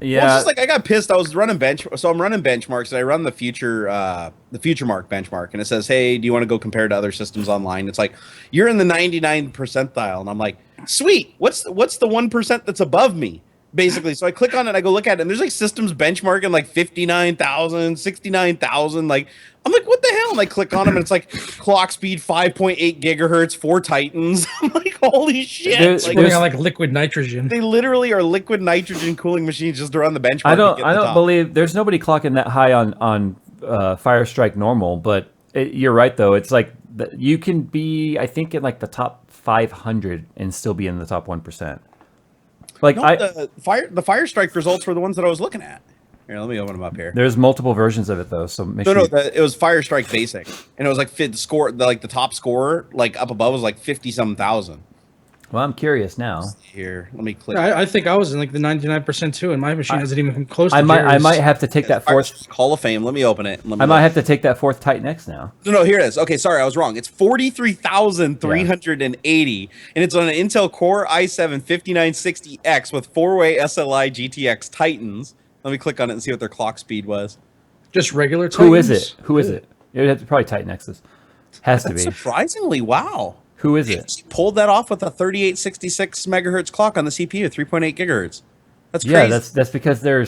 Well, it's just like I got pissed. I was running I'm running benchmarks, and I run the future mark benchmark, and it says, "Hey, do you want to go compare to other systems online?" It's like you're in the 99th percentile, and I'm like, "Sweet. What's the 1% that's above me?" Basically, so I click on it, I go look at it, and there's like systems benchmarking like 59,000, 69,000. Like, I'm like, what the hell? And I click on them, and it's like clock speed 5.8 gigahertz, 4 Titans. I'm like, holy shit! There's like liquid nitrogen. They literally are liquid nitrogen cooling machines just to run the benchmark. I don't believe there's nobody clocking that high on Firestrike normal, but you're right though. It's like you can be, I think, in like the top 500 and still be in the top 1%. Like the Firestrike results were the ones that I was looking at. Here, let me open them up here. There's multiple versions of it though, so make sure. It was Firestrike Basic, and it was like the top score like up above was like 50-some thousand. Well, I'm curious now. Here, let me click. I think I was in like the 99% too, and my machine hasn't even come close. I might have to take that fourth Hall of Fame. Let me open it. I might have to take that fourth Titan X now. No, here it is. Okay, sorry, I was wrong. It's 43,380, and it's on an Intel Core i7 5960X with 4-way SLI GTX Titans. Let me click on it and see what their clock speed was. Just regular Titans? Who is it? It would have to probably Titan X's. Has to be. Surprisingly, wow. Who is it? He pulled that off with a 3866 megahertz clock on the CPU, 3.8 gigahertz. That's crazy. Yeah, that's because their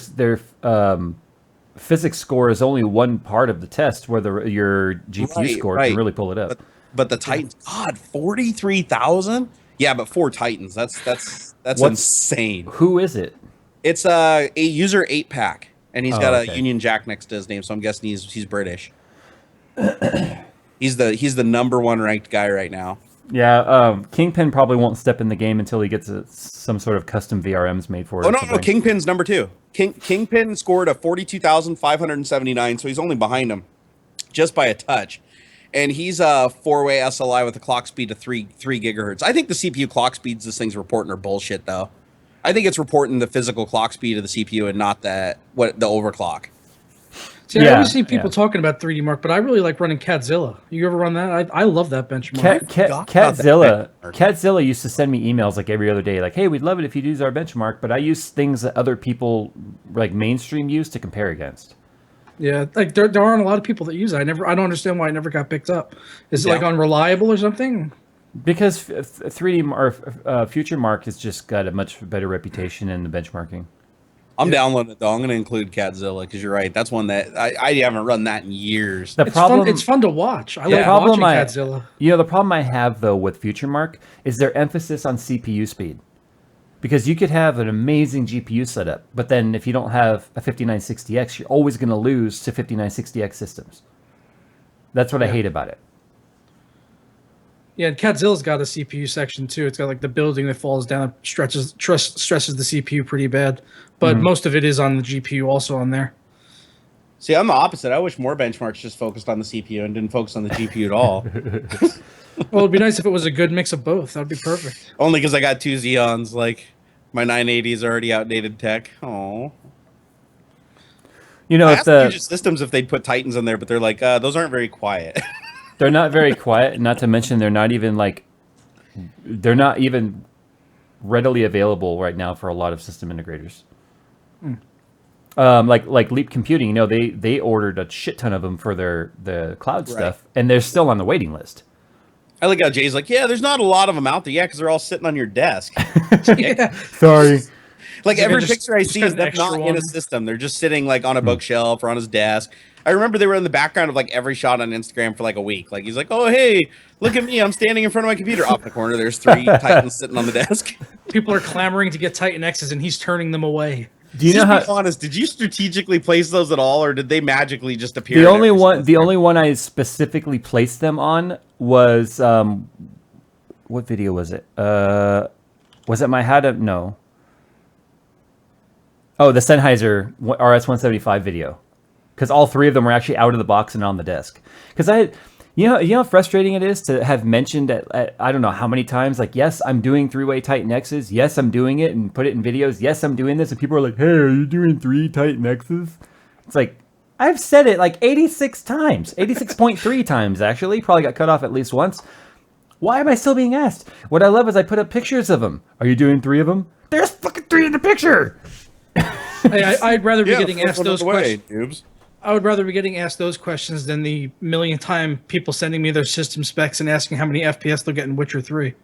physics score is only one part of the test, where your GPU score can really pull it up. But the Titans, God, 43,000. Yeah, but 4 Titans. That's insane. Who is it? It's a user 8-pack, and he's got a Union Jack next to his name, so I'm guessing he's British. He's the number 1 ranked guy right now. Yeah, Kingpin probably won't step in the game until he gets some sort of custom VRMs made for it. Oh, no, Kingpin's number 2. Kingpin scored a 42,579, so he's only behind him just by a touch. And he's a 4-way SLI with a clock speed of 3 gigahertz. I think the CPU clock speeds this thing's reporting are bullshit, though. I think it's reporting the physical clock speed of the CPU and not the overclock. See, I always see people talking about 3D Mark, but I really like running Catzilla. You ever run that? I love that benchmark. Catzilla used to send me emails like every other day, like, "Hey, we'd love it if you'd use our benchmark," but I use things that other people like mainstream use to compare against. Yeah, like there aren't a lot of people that use it. I don't understand why it never got picked up. Is it like unreliable or something? Because 3D or Future Mark has just got a much better reputation in the benchmarking. I'm downloading it though. I'm going to include Catzilla because you're right. That's one that I haven't run that in years. It's fun to watch. I like watching Catzilla. The problem I have though with Future Mark is their emphasis on CPU speed. Because you could have an amazing GPU setup, but then if you don't have a 5960X, you're always going to lose to 5960X systems. That's what I hate about it. Yeah, and Catzilla's got a CPU section too. It's got like the building that falls down, stresses the CPU pretty bad. But most of it is on the GPU also on there. See, I'm the opposite. I wish more benchmarks just focused on the CPU and didn't focus on the GPU at all. Well, it'd be nice if it was a good mix of both. That'd be perfect. Only because I got 2 Xeons. Like, my 980 is already outdated tech. Oh. You know, I if asked the Fusion Systems if they'd put Titans in there, but they're like, those aren't very quiet. they're not very quiet. Not to mention they're not even readily available right now for a lot of system integrators. Like Leap Computing, you know, they ordered a shit ton of them for the cloud stuff, and they're still on the waiting list. I like how Jay's like, yeah, there's not a lot of them out there. Yeah, because they're all sitting on your desk. Yeah. Sorry. Like, every just- picture I just see got is an them extra not in one. a system. They're just sitting like on a bookshelf or on his desk. I remember they were in the background of like every shot on Instagram for like a week. Like, he's like, oh, hey, look at me. I'm standing in front of my computer. Off in the corner, there's 3 Titans sitting on the desk. People are clamoring to get Titan X's, and he's turning them away. Do you know Just how be honest, did you strategically place those at all, or did they magically just appear? the in only every one single the only one I specifically placed them on was what video was it? Was it my how to no? Oh, the Sennheiser RS-175 video, because all 3 of them were actually out of the box and on the desk. Because you know how frustrating it is to have mentioned at I don't know how many times, like, yes, I'm doing 3-way Titan X's, yes, I'm doing it, and put it in videos, yes, I'm doing this, and people are like, hey, are you doing 3 Titan X's? It's like, I've said it like 86 times, 86.3 times actually, probably got cut off at least once. Why am I still being asked? What I love is I put up pictures of them. Are you doing 3 of them? There's fucking 3 in the picture. I'd rather be getting asked those questions. Noobs. I would rather be getting asked those questions than the millionth time people sending me their system specs and asking how many FPS they'll get in Witcher 3.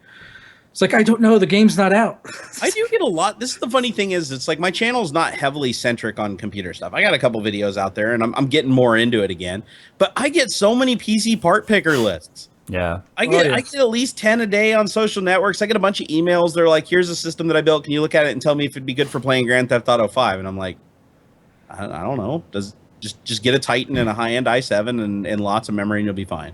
It's like, I don't know. The game's not out. I do get a lot. This is the funny thing is, it's like my channel's not heavily centric on computer stuff. I got a couple videos out there, and I'm getting more into it again. But I get so many PC part picker lists. Yeah. I get yeah. I get at least 10 a day on social networks. I get a bunch of emails. They're like, here's a system that I built. Can you look at it and tell me if it'd be good for playing Grand Theft Auto 5? And I'm like, I don't know. Just get a Titan and a high-end i7 and lots of memory and you'll be fine.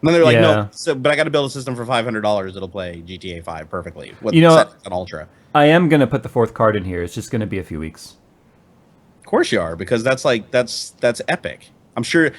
And then they're like, Yeah. no, but I got to build a system for $500 that'll play GTA 5 perfectly with You know, an Ultra. I am going to put the 4th card in here. It's just going to be a few weeks. Of course you are, because that's epic. I'm sure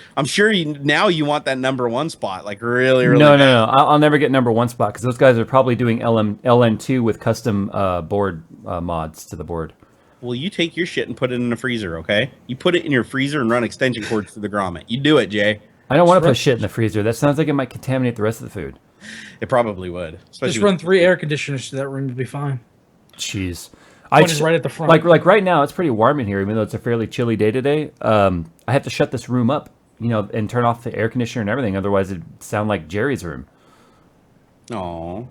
now you want that #1 spot, like really No. bad. I'll never get #1 spot because those guys are probably doing LN2 with custom board mods to the board. Well, you take your shit and put it in a freezer, okay? You put it in your freezer and run extension cords through the grommet. You do it, Jay. I don't want to put shit in the freezer. That sounds like it might contaminate the rest of the food. It probably would. Just run 3 air conditioners to that room to be fine. Jeez. One is right at the front. Like right now, it's pretty warm in here, even though it's a fairly chilly day today. I have to shut this room up, and turn off the air conditioner and everything. Otherwise, it'd sound like Jerry's room. Oh.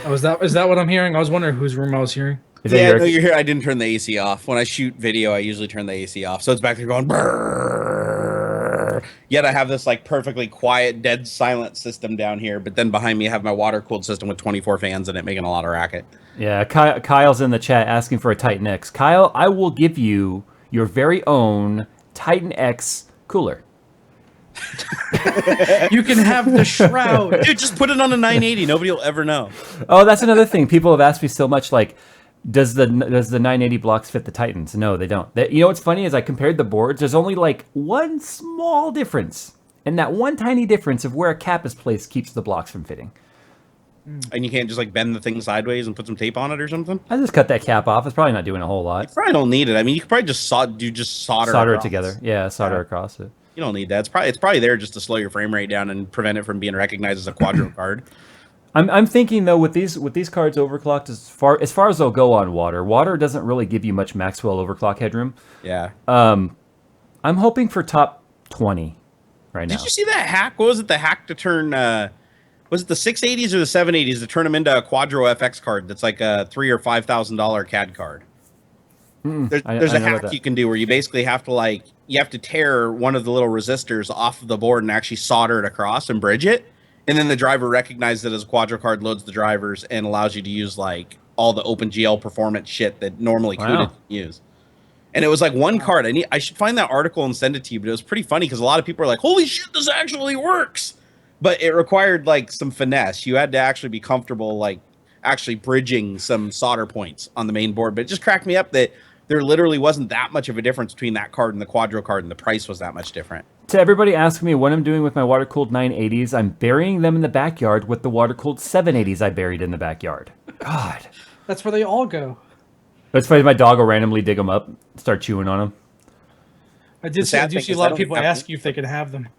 Oh, is that what I'm hearing? I was wondering whose room I was hearing. Is that Yeah, your- no, you're here. I didn't turn the AC off. When I shoot video, I usually turn the AC off. So it's back there going brrrr. Yet I have this like perfectly quiet, dead silent system down here. But then behind me, I have my water-cooled system with 24 fans in it, making a lot of racket. Yeah, Kyle's in the chat asking for a Titan X. Kyle, I will give you your very own Titan X cooler. You can have the shroud. Dude, just put it on a 980. Nobody will ever know. Oh, that's another thing. People have asked me so much, like, does the 980 blocks fit the Titans? No, they don't. You know what's funny is I compared the boards. There's only like one small difference, and that one tiny difference of where a cap is placed keeps the blocks from fitting. And you can't just like bend the thing sideways and put some tape on it or something? I just cut that cap off. It's probably not doing a whole lot. You probably don't need it. I mean, you could probably just solder Solder it across. together. Yeah, solder across it. You don't need that. It's probably there just to slow your frame rate down and prevent it from being recognized as a quadro card. I'm thinking though with these cards overclocked as far as they'll go on water. Water doesn't really give you much Maxwell overclock headroom. Yeah. I'm hoping for top 20 right now. Did you see that hack? What was it? The hack to turn was it the 680s or the 780s to turn them into a Quadro FX card that's like a $3,000 or $5,000 CAD card? There's I a know about hack that. you can do where you basically have to tear one of the little resistors off of the board and actually solder it across and bridge it. And then the driver recognizes it as a Quadro card, loads the drivers, and allows you to use like all the OpenGL performance shit that normally CUDA Wow. can use. And it was like one card. I should find that article and send it to you, but it was pretty funny because a lot of people are like, holy shit, this actually works. But it required like some finesse. You had to actually be comfortable like actually bridging some solder points on the main board. But it just cracked me up that there literally wasn't that much of a difference between that card and the Quadro card, and the price was that much different. To everybody asking me what I'm doing with my water-cooled 980s, I'm burying them in the backyard with the water-cooled 780s I buried in the backyard. God. That's where they all go. That's funny. My dog will randomly dig them up, start chewing on them. I do see a lot of people ask you if they can have them.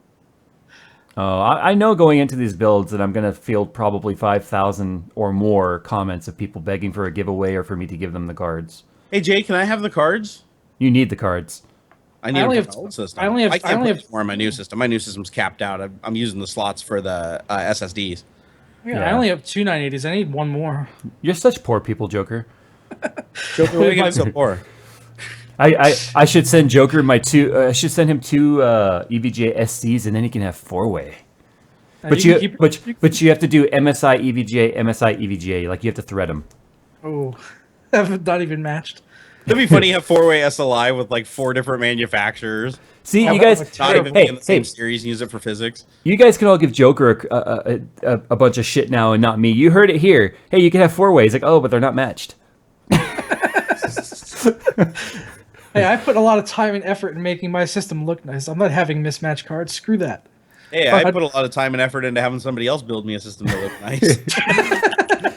Oh, I know going into these builds that I'm going to field probably 5,000 or more comments of people begging for a giveaway or for me to give them the cards. Hey, Jay, can I have the cards? You need the cards. I need them for my old system. I can't put more in my new system. My new system's capped out. I'm using the slots for the SSDs. Yeah, I only have 2 980s. I need one more. You're such poor people, Joker. Joker, what are you getting so poor? I should send Joker my two. I should send him 2 EVGA SCs, and then he can have 4-way. But you have to do MSI EVGA, MSI EVGA. Like you have to thread them. Oh, not even matched. It'd be funny to have 4-way SLI with like 4 different manufacturers. See, you guys, not even be in the same series and use it for physics. You guys can all give Joker a bunch of shit now and not me. You heard it here. Hey, you can have 4-ways. Like, oh, but they're not matched. Hey, I put a lot of time and effort in making my system look nice. I'm not having mismatched cards. Screw that. Hey, I put a lot of time and effort into having somebody else build me a system that look nice.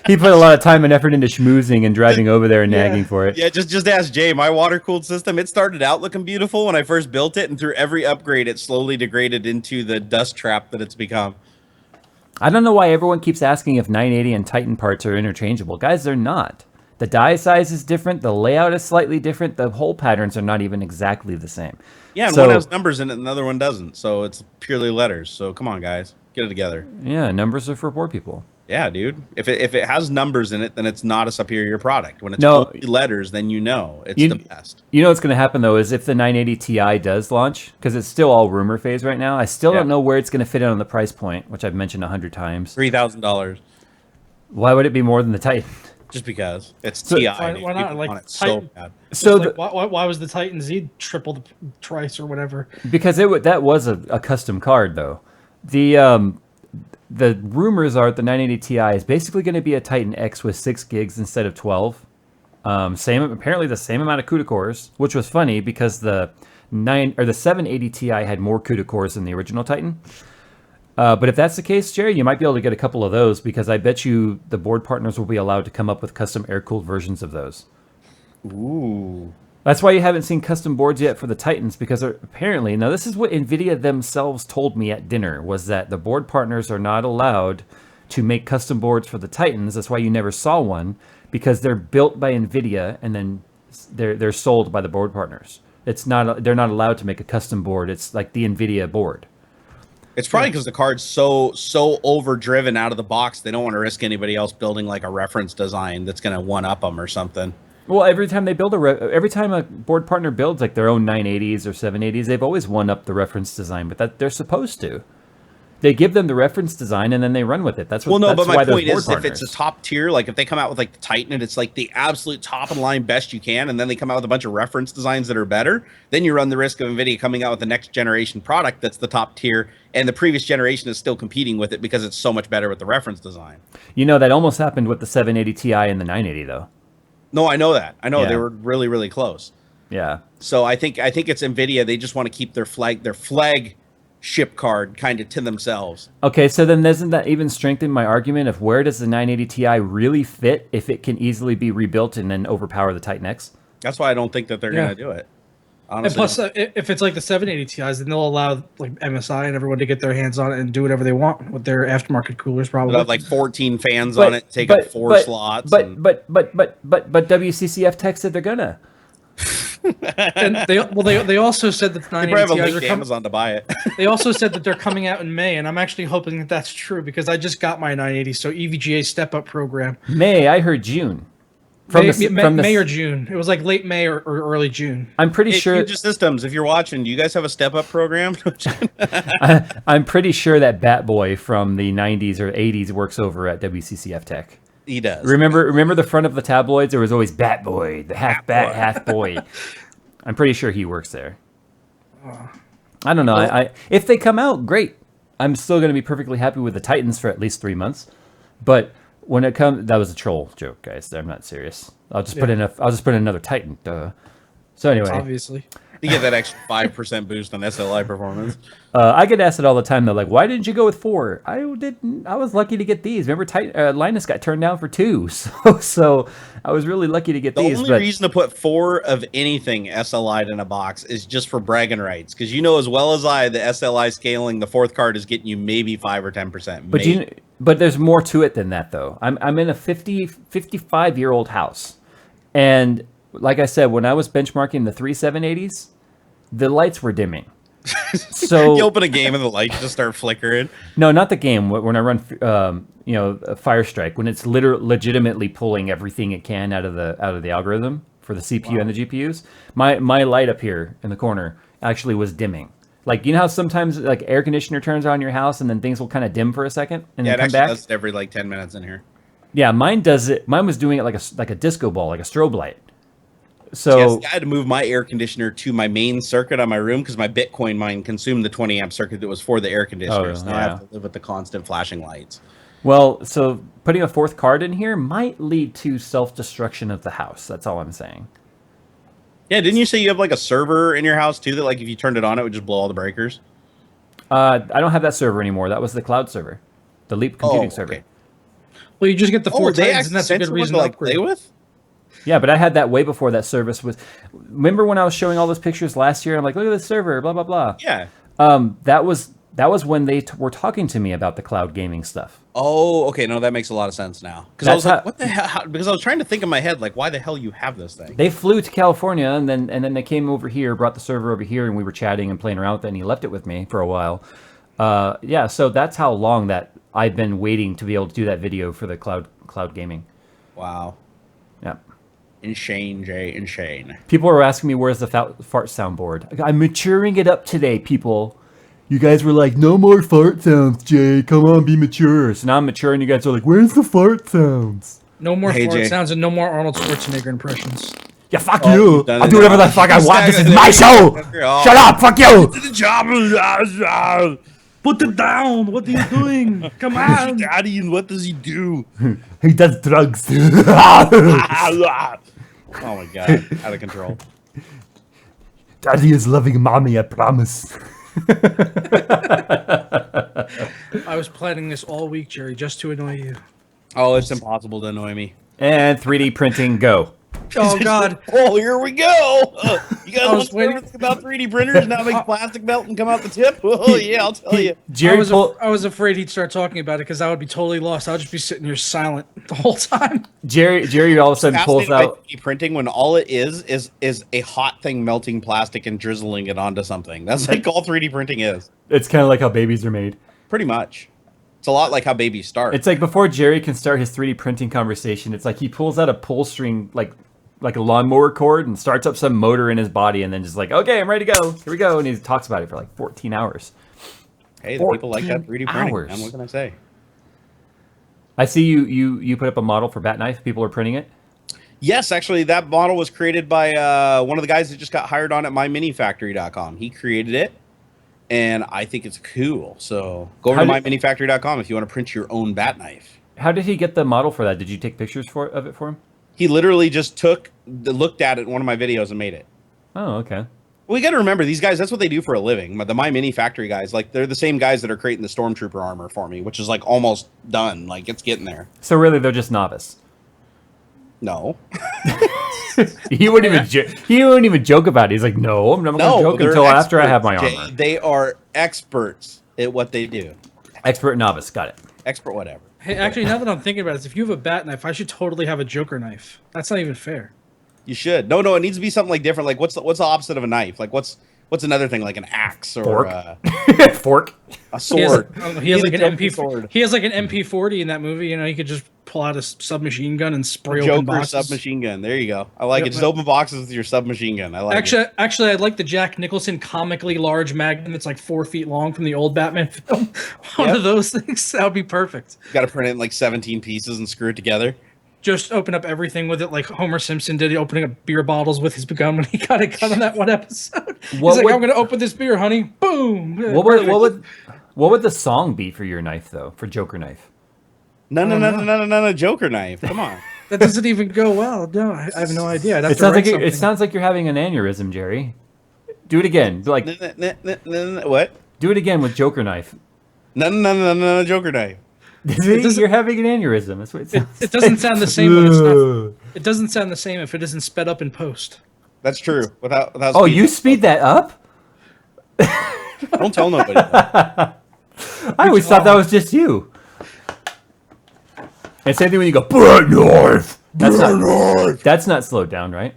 He put a lot of time and effort into schmoozing and driving over there and nagging for it. Yeah, just ask Jay. My water-cooled system, it started out looking beautiful when I first built it, and through every upgrade, it slowly degraded into the dust trap that it's become. I don't know why everyone keeps asking if 980 and Titan parts are interchangeable. Guys, they're not. The die size is different. The layout is slightly different. The hole patterns are not even exactly the same. Yeah, and one has numbers in it and the other one doesn't. So it's purely letters. So come on, guys. Get it together. Yeah, numbers are for poor people. Yeah, dude. If it has numbers in it, then it's not a superior product. When it's only letters, then you know it's the best. You know what's going to happen, though, is if the 980 Ti does launch, because it's still all rumor phase right now, I still don't know where it's going to fit in on the price point, which I've mentioned 100 times. $3,000. Why would it be more than the Titan? Just because it's TI. Why not? Like it so bad. So like, why was the Titan Z triple the price or whatever? Because that was a custom card though. The rumors are the 980 Ti is basically going to be a Titan X with 6 gigs instead of 12. Apparently the same amount of CUDA cores, which was funny because the 780 Ti had more CUDA cores than the original Titan. But if that's the case, Jerry, you might be able to get a couple of those because I bet you the board partners will be allowed to come up with custom air-cooled versions of those. Ooh. That's why you haven't seen custom boards yet for the Titans because apparently, now this is what NVIDIA themselves told me at dinner, was that the board partners are not allowed to make custom boards for the Titans. That's why you never saw one, because they're built by NVIDIA and then they're sold by the board partners. They're not allowed to make a custom board. It's like the NVIDIA board. It's probably because the card's so overdriven out of the box, they don't want to risk anybody else building like a reference design that's going to one-up them or something. Well, every time they build every time a board partner builds like their own 980s or 780s, they've always one-upped the reference design, but they're supposed to. They give them the reference design and then they run with it. That's what. But my point is, if it's a top tier, like if they come out with like the Titan and it's like the absolute top of the line best you can, and then they come out with a bunch of reference designs that are better, then you run the risk of NVIDIA coming out with the next generation product that's the top tier, and the previous generation is still competing with it because it's so much better with the reference design. You know, that almost happened with the 780 Ti and the 980 though. No, I know that. I know they were really, really close. Yeah. So I think it's NVIDIA. They just want to keep their flagship card kind of to themselves. Okay, so then doesn't that even strengthen my argument of where does the 980 Ti really fit if it can easily be rebuilt and then overpower the Titan X? That's why I don't think that they're going to do it. Honestly. And plus, if it's like the 780 Ti's, then they'll allow like MSI and everyone to get their hands on it and do whatever they want with their aftermarket coolers. Probably they'll have like 14 fans on it, take up 4 slots. But WCCF Tech said they're gonna. And they also said that the 980 Ti's are coming. Amazon to buy it. They also said that they're coming out in May, and I'm actually hoping that that's true because I just got my 980, so EVGA step up program. May, I heard June. May or June. It was like late May or early June. I'm pretty sure. Future Systems, if you're watching, do you guys have a step up program? I'm pretty sure that Bat Boy from the 90s or 80s works over at WCCF Tech. He does. Remember the front of the tabloids? There was always Bat Boy, the half bat, half boy. I'm pretty sure he works there. I don't know. If they come out, great. I'm still going to be perfectly happy with the Titans for at least 3 months. But when it comes, that was a troll joke, guys. I'm not serious. I'll just put in another Titan. Duh. So anyway, Obviously. You get that extra 5% boost on SLI performance. I get asked it all the time though, like, why didn't you go with 4? I didn't. I was lucky to get these. Remember, Linus got turned down for 2, so I was really lucky to get The these. only But reason to put 4 of anything SLI'd in a box is just for bragging rights, because you know as well as I, the SLI scaling, the 4th card is getting you maybe 5 or 10%. but there's more to it than that though. I'm in a 55-year-old house, and like I said, when I was benchmarking the 3780s, the lights were dimming. So you open a game and the lights just start flickering. no, not the game. When I run, a Fire Strike, when it's legitimately pulling everything it can out of the algorithm for the CPU and the GPUs, my light up here in the corner actually was dimming. Like, you know how sometimes like air conditioner turns on in your house and then things will kind of dim for a second and Yeah, then it come actually back. does it every like 10 minutes in here. Yeah, mine does it. Mine was doing it like a disco ball, like a strobe light. So Yes, I had to move my air conditioner to my main circuit on my room because my Bitcoin mine consumed the 20 amp circuit that was for the air conditioner. So now I have to live with the constant flashing lights. well, so putting a 4th card in here might lead to self-destruction of the house. That's all I'm saying. Yeah, didn't you say you have like a server in your house too that like if you turned it on, it would just blow all the breakers? I don't have that server anymore. That was the cloud server, the Leap computing server. Okay. Well, you just get the 4 they Titans, and that's a sent good someone reason to to like upgrade. play with? Yeah, but I had that way before that service was. Remember when I was showing all those pictures last year? I'm like, look at this server, blah blah blah. Yeah. That was when they were talking to me about the cloud gaming stuff. Oh, okay. No, that makes a lot of sense now. Because I was That's like, what the hell? Because I was trying to think in my head, like, why the hell you have this thing? They flew to California and then they came over here, brought the server over here, and we were chatting and playing around with it. And he left it with me for a while. Yeah, so that's how long that I've been waiting to be able to do that video for the cloud gaming. Wow. Yeah. Insane, Jay. Insane. People were asking me, where's the fart soundboard? I'm maturing it up today, people. You guys were like, no more fart sounds, Jay. Come on, be mature. So now I'm mature, and you guys are like, where's the fart sounds? No more Hey, fart Jay. sounds and no more Arnold Schwarzenegger impressions. Yeah, fuck Oh, you. you've done I'll it do whatever now. the fuck I want. This is Stack it my there. show. Oh. Shut up. Fuck you. The job. Put it down. What are you doing? Come on. Daddy, and what does he do? He does drugs. Oh my god, out of control. Daddy is loving mommy, I promise. I was planning this all week, Jerry, just to annoy you. Oh, it's impossible to annoy me. And 3D printing, go. Oh, God. Oh, here we go. You guys I want was to know waiting- everything about 3D printers? Now make plastic melt and come out the tip? Oh, yeah, I'll tell you. Jerry I was afraid he'd start talking about it because I would be totally lost. I would just be sitting here silent the whole time. Jerry all of a sudden pulls Fascinated by out. 3D printing when all it is a hot thing melting plastic and drizzling it onto something. That's like all 3D printing is. It's kind of like how babies are made. Pretty much. It's a lot like how babies start. It's like before Jerry can start his 3D printing conversation, it's like he pulls out a pull string, like a lawnmower cord, and starts up some motor in his body, and then just like, okay, I'm ready to go. Here we go. And he talks about it for like 14 hours. Hey, the people like that 3D printing. hours. Man, what can I say? I see you put up a model for Bat Knife. People are printing it. Yes, actually, that model was created by one of the guys that just got hired on at myminifactory.com. He created it, and I think it's cool. So go over to myminifactory.com if you want to print your own Bat Knife. How did he get the model for that? Did you take pictures of it for him? He literally just looked at it in one of my videos and made it. Oh, okay. Well, you got to remember, these guys, that's what they do for a living. The My Mini Factory guys, like, they're the same guys that are creating the Stormtrooper armor for me, which is, like, almost done. Like, it's getting there. So really, they're just novice. No. He wouldn't even joke about it. He's like, no, I'm not going to joke they're until after I have my experts, armor. Jay. They are experts at what they do. Expert novice. Got it. Expert whatever. Hey, actually, now that I'm thinking about it, if you have a bat knife, I should totally have a Joker knife. That's not even fair. You should. No, it needs to be something, like, different. Like, what's the opposite of a knife? Like, what's another thing? Like an axe or Fork. Fork. a sword. He has like an Joker MP. sword. He has like an MP40 in that movie. You know, he could just pull out a submachine gun and spray open Joker boxes. submachine gun. There you go. I like Yep, it. Just open boxes with your submachine gun. I like it. Actually, I like the Jack Nicholson comically large magnum that's like 4 feet long from the old Batman film. One of those things that would be perfect. Got to print it in like 17 pieces and screw it together. Just open up everything with it, like Homer Simpson did, opening up beer bottles with his gun when he got it cut on that one episode. He's like, "I'm going to open this beer, honey." Boom. What would the song be for your knife though? For Joker knife? No, Joker knife. Come on. That doesn't even go well. No, I have no idea. I'd have It to sounds write like something. it sounds like you're having an aneurysm, Jerry. Do it again. Like What? do it again with Joker knife. No, Joker knife. See, doesn't- you're having an aneurysm. That's what it sounds. It doesn't sound the same when it's not. It doesn't sound the same if it isn't sped up in post. That's true. Without Oh, you speed that up? Don't tell nobody. I always thought that was just you. And same thing when you go Brett North. That's not slowed down, right?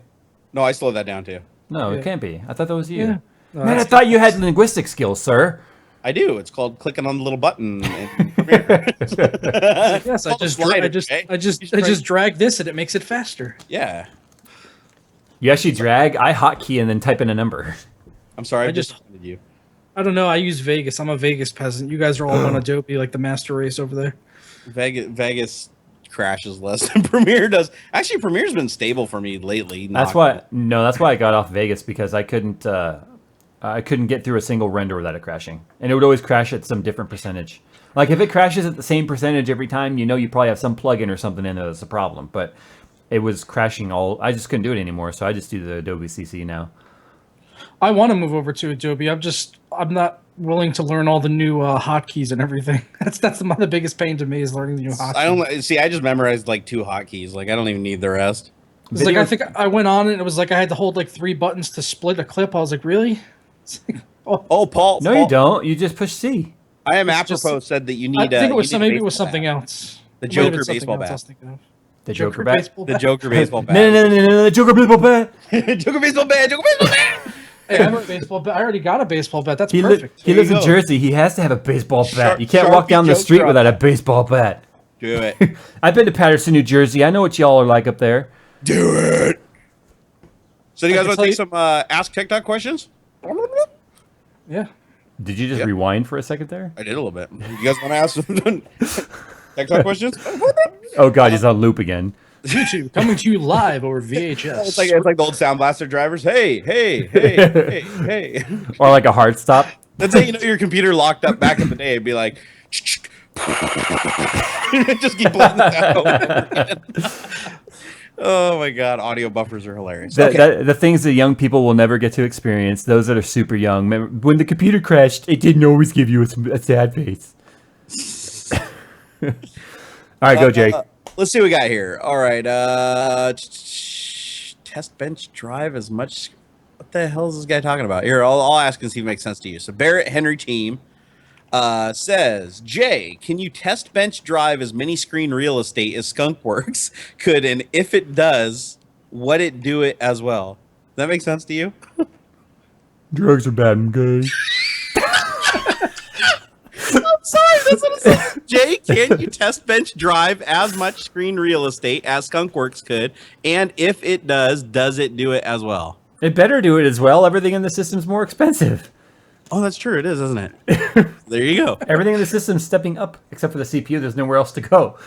No, I slowed that down too. No, Yeah. it can't be. I thought that was you. Yeah. No, Man, I that's- thought you had linguistic skills, sir. I do. It's called clicking on the little button. In Premiere. Yes, called a slider, okay? I just drag this and it makes it faster. Yeah. You actually drag, I hotkey, and then type in a number. I'm sorry. I I just- just offended you. I don't know. I use Vegas. I'm a Vegas peasant. You guys are all on Adobe, like the master race over there. Vegas crashes less than Premiere does. Actually, Premiere's been stable for me lately. That's why. No, that's why I got off Vegas because I couldn't get through a single render without it crashing, and it would always crash at some different percentage. Like if it crashes at the same percentage every time, you know you probably have some plugin or something in there that's a problem. But it was crashing all. I just couldn't do it anymore, so I just do the Adobe CC now. I want to move over to Adobe. I'm not willing to learn all the new hotkeys and everything. That's the biggest pain to me is learning the new hotkeys. I don't see. I just memorized like 2 hotkeys. Like I don't even need the rest. It's like I think I went on and it was like I had to hold like 3 buttons to split a clip. I was like, really? It's like, Oh, Paul. No, Paul, you don't. You just push C. I am It's apropos just- said that you I need. think it was you need a maybe it was baseball something bat. else. The It might have been Joker something baseball else bat. I was thinking of. The Joker bat. baseball The bat. Joker baseball bat. No, Joker baseball bat. Joker baseball bat. Joker baseball bat. Hey, I have a baseball bat. I already got a baseball bat. That's He perfect. he There lives you in go. Jersey. He has to have a baseball bat. You can't walk Sharpie down the joke street drop. without a baseball bat. Do it. I've been to Patterson, New Jersey. I know what y'all are like up there. Do it. So do you I guys can want to tell take you- some Ask TikTok questions? Yeah. Did you just Yep. rewind for a second there? I did a little bit. You guys want to ask some TikTok questions? Oh God, he's on loop again. YouTube coming to you live over VHS. It's like the old Sound Blaster drivers. Hey, hey, hey, hey, hey. Or like a hard stop. That's how you know your computer locked up back in the day. It'd be like, just keep playing that over and over again. Oh my god, audio buffers are hilarious. The things that young people will never get to experience, those that are super young. Remember, when the computer crashed, it didn't always give you a sad face. All right, go, Jake. Let's see what we got here. All right. Test bench drive as much. What the hell is this guy talking about? Here, I'll ask and see if it makes sense to you. So Barrett Henry Team says, Jay, can you test bench drive as many screen real estate as Skunkworks could? And if it does, would it do it as well? Does that make sense to you? Drugs are bad and gay. I'm sorry, that's what it says. Jay, can you test bench drive as much screen real estate as Skunkworks could? And if it does it do it as well? It better do it as well. Everything in the system's more expensive. Oh, that's true. It is, isn't it? There you go. Everything in the system's stepping up, except for the CPU. There's nowhere else to go.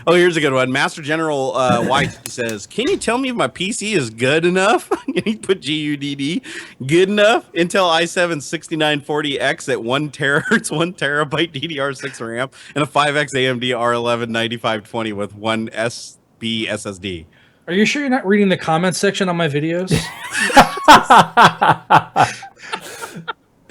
Oh, here's a good one. Master General White says, "Can you tell me if my PC is good enough?" He put GUDD. Good enough. Intel i7 6940X at 1 terahertz, 1 terabyte DDR6 RAM, and a 5X AMD R11 9520 with 1 SB SSD. Are you sure you're not reading the comments section on my videos?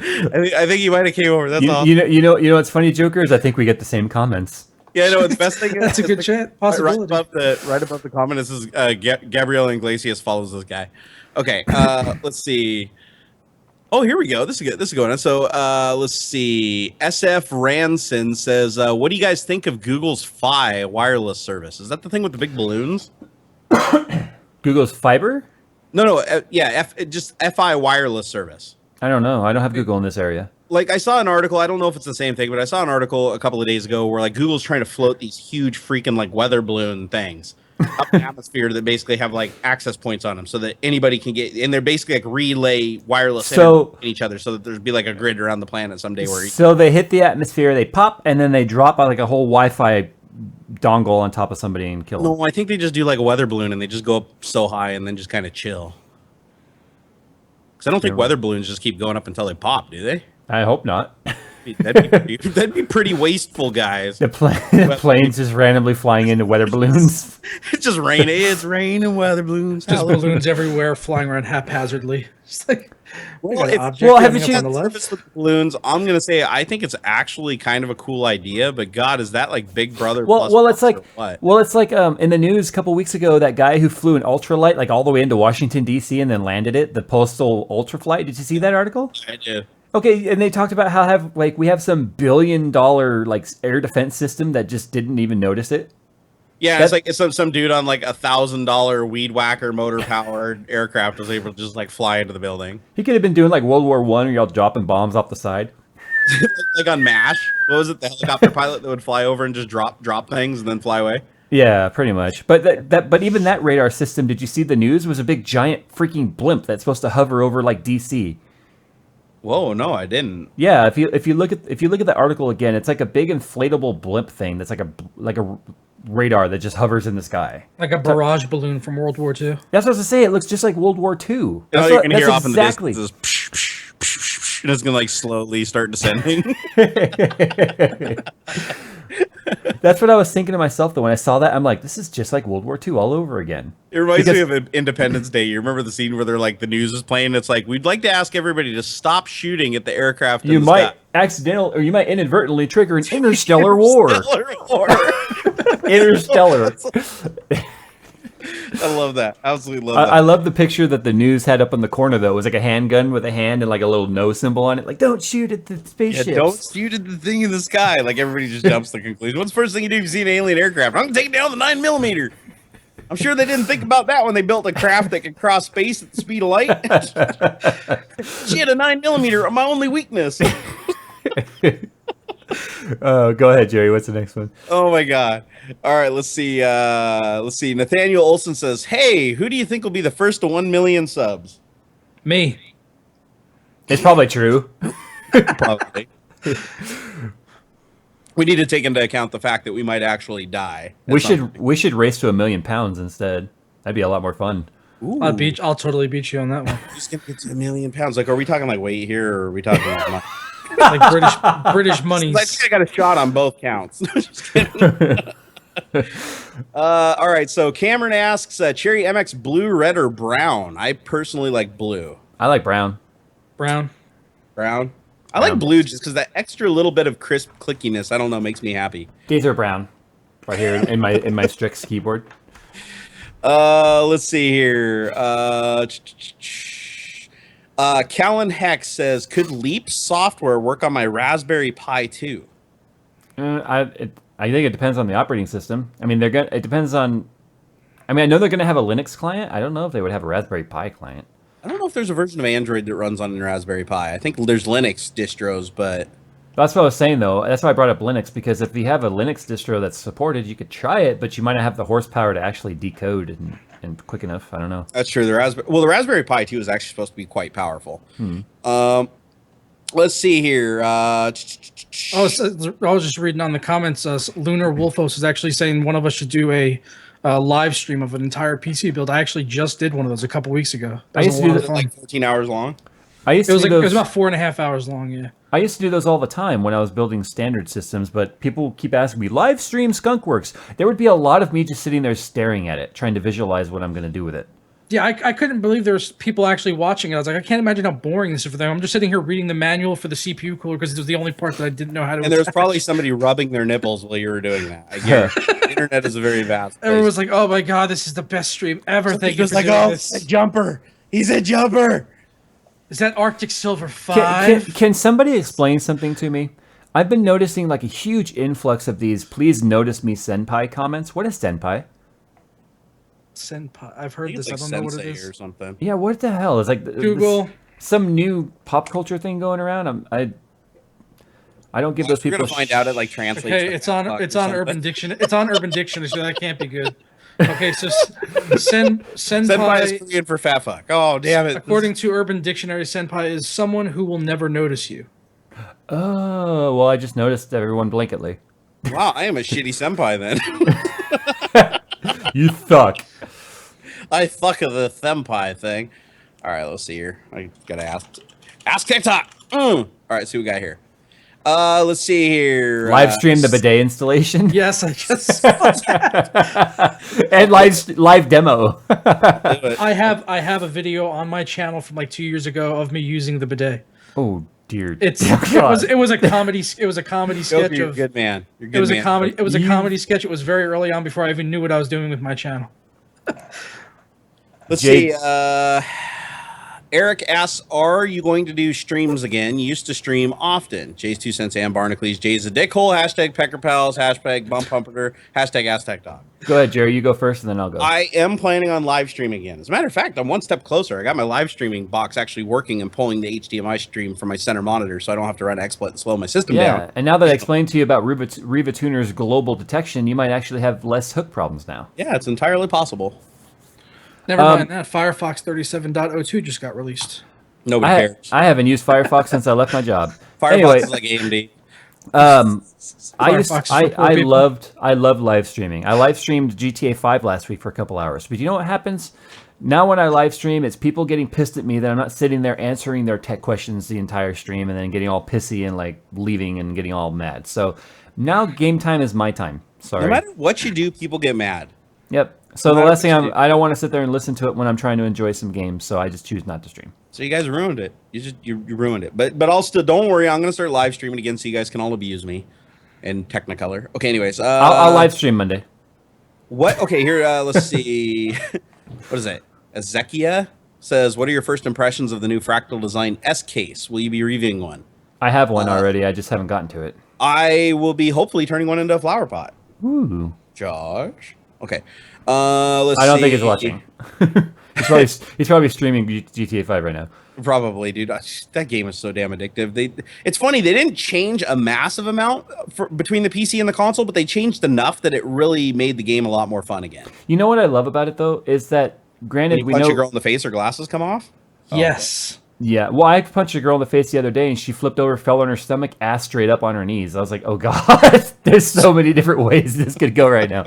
I think you might have came over. That's all. You know what's funny, Joker, is I think we get the same comments. Yeah, I know. It's best thing. That's a good chat possibility. Right above the comment, this is Gabrielle Iglesias follows this guy. Okay, let's see. Oh, here we go. This is good. This is going on. So let's see. SF Ranson says, "What do you guys think of Google's Fi wireless service? Is that the thing with the big balloons?" Google's fiber? No. Yeah, just Fi wireless service. I don't know. I don't have Google in this area. Like I saw an article, I don't know if it's the same thing, but I saw an article a couple of days ago where like Google's trying to float these huge freaking like weather balloon things up in the atmosphere that basically have like access points on them so that anybody can get, and they're basically like relay wireless So- in each other so that there'd be like a grid around the planet someday where you, So they hit the atmosphere, they pop, and then they drop like a whole Wi-Fi dongle on top of somebody and kill them. no, I think they just do like a weather balloon and they just go up so high and then just kind of chill. Because I don't think Yeah. weather balloons just keep going up until they pop, do they? I hope not. That'd be pretty wasteful, guys. The planes just randomly flying into weather balloons. It's just raining. It's raining weather balloons. Just balloons everywhere flying around haphazardly. Just like, Well, haven't you- on the left? With balloons? I'm gonna say I think it's actually kind of a cool idea, but God, is that like Big Brother? Well, it's like, what? in the news a couple weeks ago, that guy who flew an ultralight like all the way into Washington D.C. and then landed it, the postal ultraflight. Did you see that article? I do. Okay, and they talked about how we have some $1 billion like air defense system that just didn't even notice it. Yeah, it's like it's some dude on like $1,000 weed whacker motor powered aircraft was able to just like fly into the building. He could have been doing like World War One, where y'all dropping bombs off the side. Like on MASH. What was it? The helicopter pilot that would fly over and just drop things and then fly away. Yeah, pretty much. But but even that radar system, did you see the news? Was a big giant freaking blimp that's supposed to hover over like DC. Whoa, no, I didn't. Yeah, if you look at the article again, it's like a big inflatable blimp thing that's like a radar that just hovers in the sky. Like a barrage balloon from World War II. That's what I was to say. It looks just like World War II. That's you can hear off exactly. in the distance. Psh, psh, psh, psh, and it's gonna like slowly start descending. That's what I was thinking to myself though when I saw that. I'm like, this is just like World War II all over again. It reminds me of Independence Day. You remember the scene where they're like the news is playing? It's like we'd like to ask everybody to stop shooting at the aircraft. You might accidental, or you might inadvertently trigger an interstellar war. Interstellar. I love that. Absolutely love that. I love the picture that the news had up in the corner though. It was like a handgun with a hand and like a little no symbol on it. Like, don't shoot at the spaceships. Yeah, don't shoot at the thing in the sky. Like everybody just jumps to the conclusion. What's the first thing you do if you see an alien aircraft? I'm gonna take down the 9mm. I'm sure they didn't think about that when they built a craft that could cross space at the speed of light. She had a 9mm. My only weakness. Go ahead, Jerry. What's the next one? Oh my god. All right, let's see. Nathaniel Olson says, "Hey, who do you think will be the first to 1 million subs?" Me. It's probably true. Probably. We need to take into account the fact that we might actually die. We should race to 1 million pounds instead. That'd be a lot more fun. Ooh. I'll totally beat you on that one. Just gonna get to 1 million pounds. Like, are we talking like weight here, or are we talking like Like British monies. I think I got a shot on both counts. Just kidding. All right, so Cameron asks, Cherry MX blue, red, or brown? I personally like blue. I like brown. Brown. I like blue just because that extra little bit of crisp clickiness, I don't know, makes me happy. These are brown. Right here in my Strix keyboard. Let's see here. Callan Hex says, could Leap software work on my Raspberry Pi 2? I think it depends on the operating system. I mean, it depends on. I mean, I know they're going to have a Linux client. I don't know if they would have a Raspberry Pi client. I don't know if there's a version of Android that runs on a Raspberry Pi. I think there's Linux distros, but That's what I was saying, though. That's why I brought up Linux, because if you have a Linux distro that's supported, you could try it, but you might not have the horsepower to actually decode and quick enough. I don't know. That's true. The Raspberry Pi 2 is actually supposed to be quite powerful. Let's see here. I was just reading on the comments. Lunar Wolfos is actually saying one of us should do a live stream of an entire PC build. I actually just did one of those a couple weeks ago. I used to do that like 14 hours long. It was about 4.5 hours long. Yeah. I used to do those all the time when I was building standard systems, but people keep asking me, live stream Skunkworks. There would be a lot of me just sitting there staring at it, trying to visualize what I'm going to do with it. Yeah, I couldn't believe there was people actually watching it. I was like, I can't imagine how boring this is for them. I'm just sitting here reading the manual for the CPU cooler because it was the only part that I didn't know how to. And there was probably somebody rubbing their nipples while you were doing that. Again, the internet is a very vast place. Everyone was like, "Oh my god, this is the best stream ever!" Thank you for doing this. A jumper. He's a jumper. Is that Arctic Silver 5? Can somebody explain something to me? I've been noticing like a huge influx of these "please notice me senpai" comments. What is senpai? Senpai. I've heard this. Like I don't know what it is. or something. Yeah, what the hell? Is like Google. Some new pop culture thing going around. I don't give those people. We're gonna find out it like translates. Okay, it's on Urban Dictionary. It's on Urban Dictionary, so that can't be good. Okay, so senpai is Korean for fat fuck. Oh damn it! According to Urban Dictionary, senpai is someone who will never notice you. Oh well, I just noticed everyone blanketly. Wow, I am a shitty senpai then. You suck. I fuck of the senpai thing. All right, let's see here. I gotta ask TikTok. All right, see what we got here. Let's see here. Live stream the bidet installation. Yes, I just saw that. And live demo. I have a video on my channel from like 2 years ago of me using the bidet. Oh dear. It was a comedy sketch You're a of good man. You're a good it was man. a comedy it was a comedy sketch. It was very early on before I even knew what I was doing with my channel. Let's Jake. see. Eric asks, "Are you going to do streams again? You used to stream often." JayzTwoCents and Barnacles. Jay's a dickhole. Hashtag Pecker Pals. Hashtag Bump Humper. Hashtag Aztec Dog. Go ahead, Jerry. You go first, and then I'll go. I am planning on live streaming again. As a matter of fact, I'm one step closer. I got my live streaming box actually working and pulling the HDMI stream from my center monitor, so I don't have to run XSplit and slow my system down. And now that I explained to you about Riva Tuner's global detection, you might actually have less hook problems now. Yeah, it's entirely possible. Never mind that. Firefox 37.02 just got released. Nobody cares. I haven't used Firefox since I left my job. Firefox Anyway, is like AMD. I loved live streaming. I live streamed GTA 5 last week for a couple hours. But you know what happens? Now when I live stream, it's people getting pissed at me that I'm not sitting there answering their tech questions the entire stream and then getting all pissy and like leaving and getting all mad. So now game time is my time. Sorry. No matter what you do, people get mad. Yep. So the last thing I don't want to sit there and listen to it when I'm trying to enjoy some games, so I just choose not to stream. So you guys ruined it. You ruined it. But I'll still, don't worry. I'm gonna start live streaming again, so you guys can all abuse me in Technicolor. Okay. Anyways, I'll live stream Monday. What? Okay. Here. Let's see. What is it? Ezekia says, "What are your first impressions of the new Fractal Design S case? Will you be reviewing one?" I have one already. I just haven't gotten to it. I will be hopefully turning one into a flower pot. Ooh. Josh. Okay. Let's see. I don't think he's watching. he's probably streaming GTA 5 right now. Probably, dude. That game is so damn addictive. It's funny, they didn't change a massive amount between the PC and the console, but they changed enough that it really made the game a lot more fun again. You know what I love about it though is that granted When you punch a girl in the face, her glasses come off. Yes. Yeah, well, I punched a girl in the face the other day, and she flipped over, fell on her stomach, ass straight up on her knees. I was like, "Oh God, there's so many different ways this could go right now."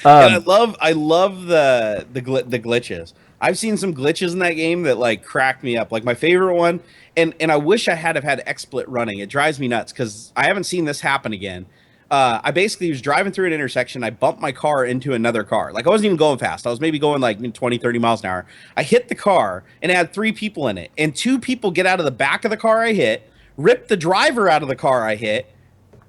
And I love the glitches. I've seen some glitches in that game that like cracked me up. Like my favorite one, and I wish I had XSplit running. It drives me nuts because I haven't seen this happen again. I basically was driving through an intersection. I bumped my car into another car. Like I wasn't even going fast. I was maybe going like 20, 30 miles an hour. I hit the car and it had 3 people in it. And 2 people get out of the back of the car I hit, rip the driver out of the car I hit,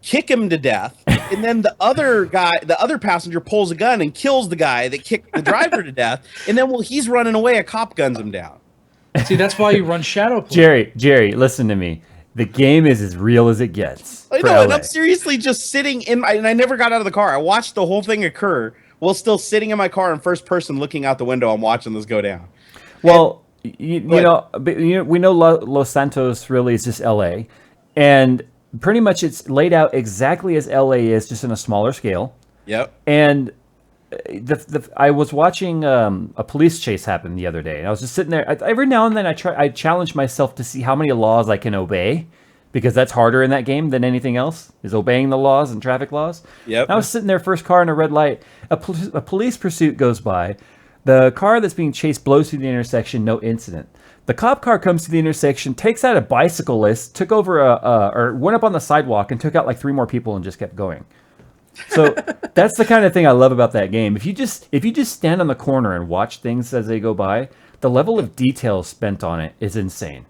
kick him to death. And then the other passenger pulls a gun and kills the guy that kicked the driver to death. And then while he's running away, a cop guns him down. See, that's why you run Shadow Play. Jerry, listen to me. The game is as real as it gets. I know, and I'm seriously just sitting and I never got out of the car. I watched the whole thing occur while still sitting in my car in first person looking out the window. I'm watching this go down. Well, we know Los Santos really is just LA. And pretty much it's laid out exactly as LA is, just in a smaller scale. Yep. And I was watching a police chase happen the other day, and I was just sitting there. Every now and then, I challenge myself to see how many laws I can obey, because that's harder in that game than anything else, is obeying the laws and traffic laws. Yep. And I was sitting there, first car in a red light, a police pursuit goes by, the car that's being chased blows through the intersection, no incident. The cop car comes to the intersection, takes out a bicyclist, took over or went up on the sidewalk and took out like 3 more people and just kept going. So that's the kind of thing I love about that game. If you just stand on the corner and watch things as they go by, the level of detail spent on it is insane.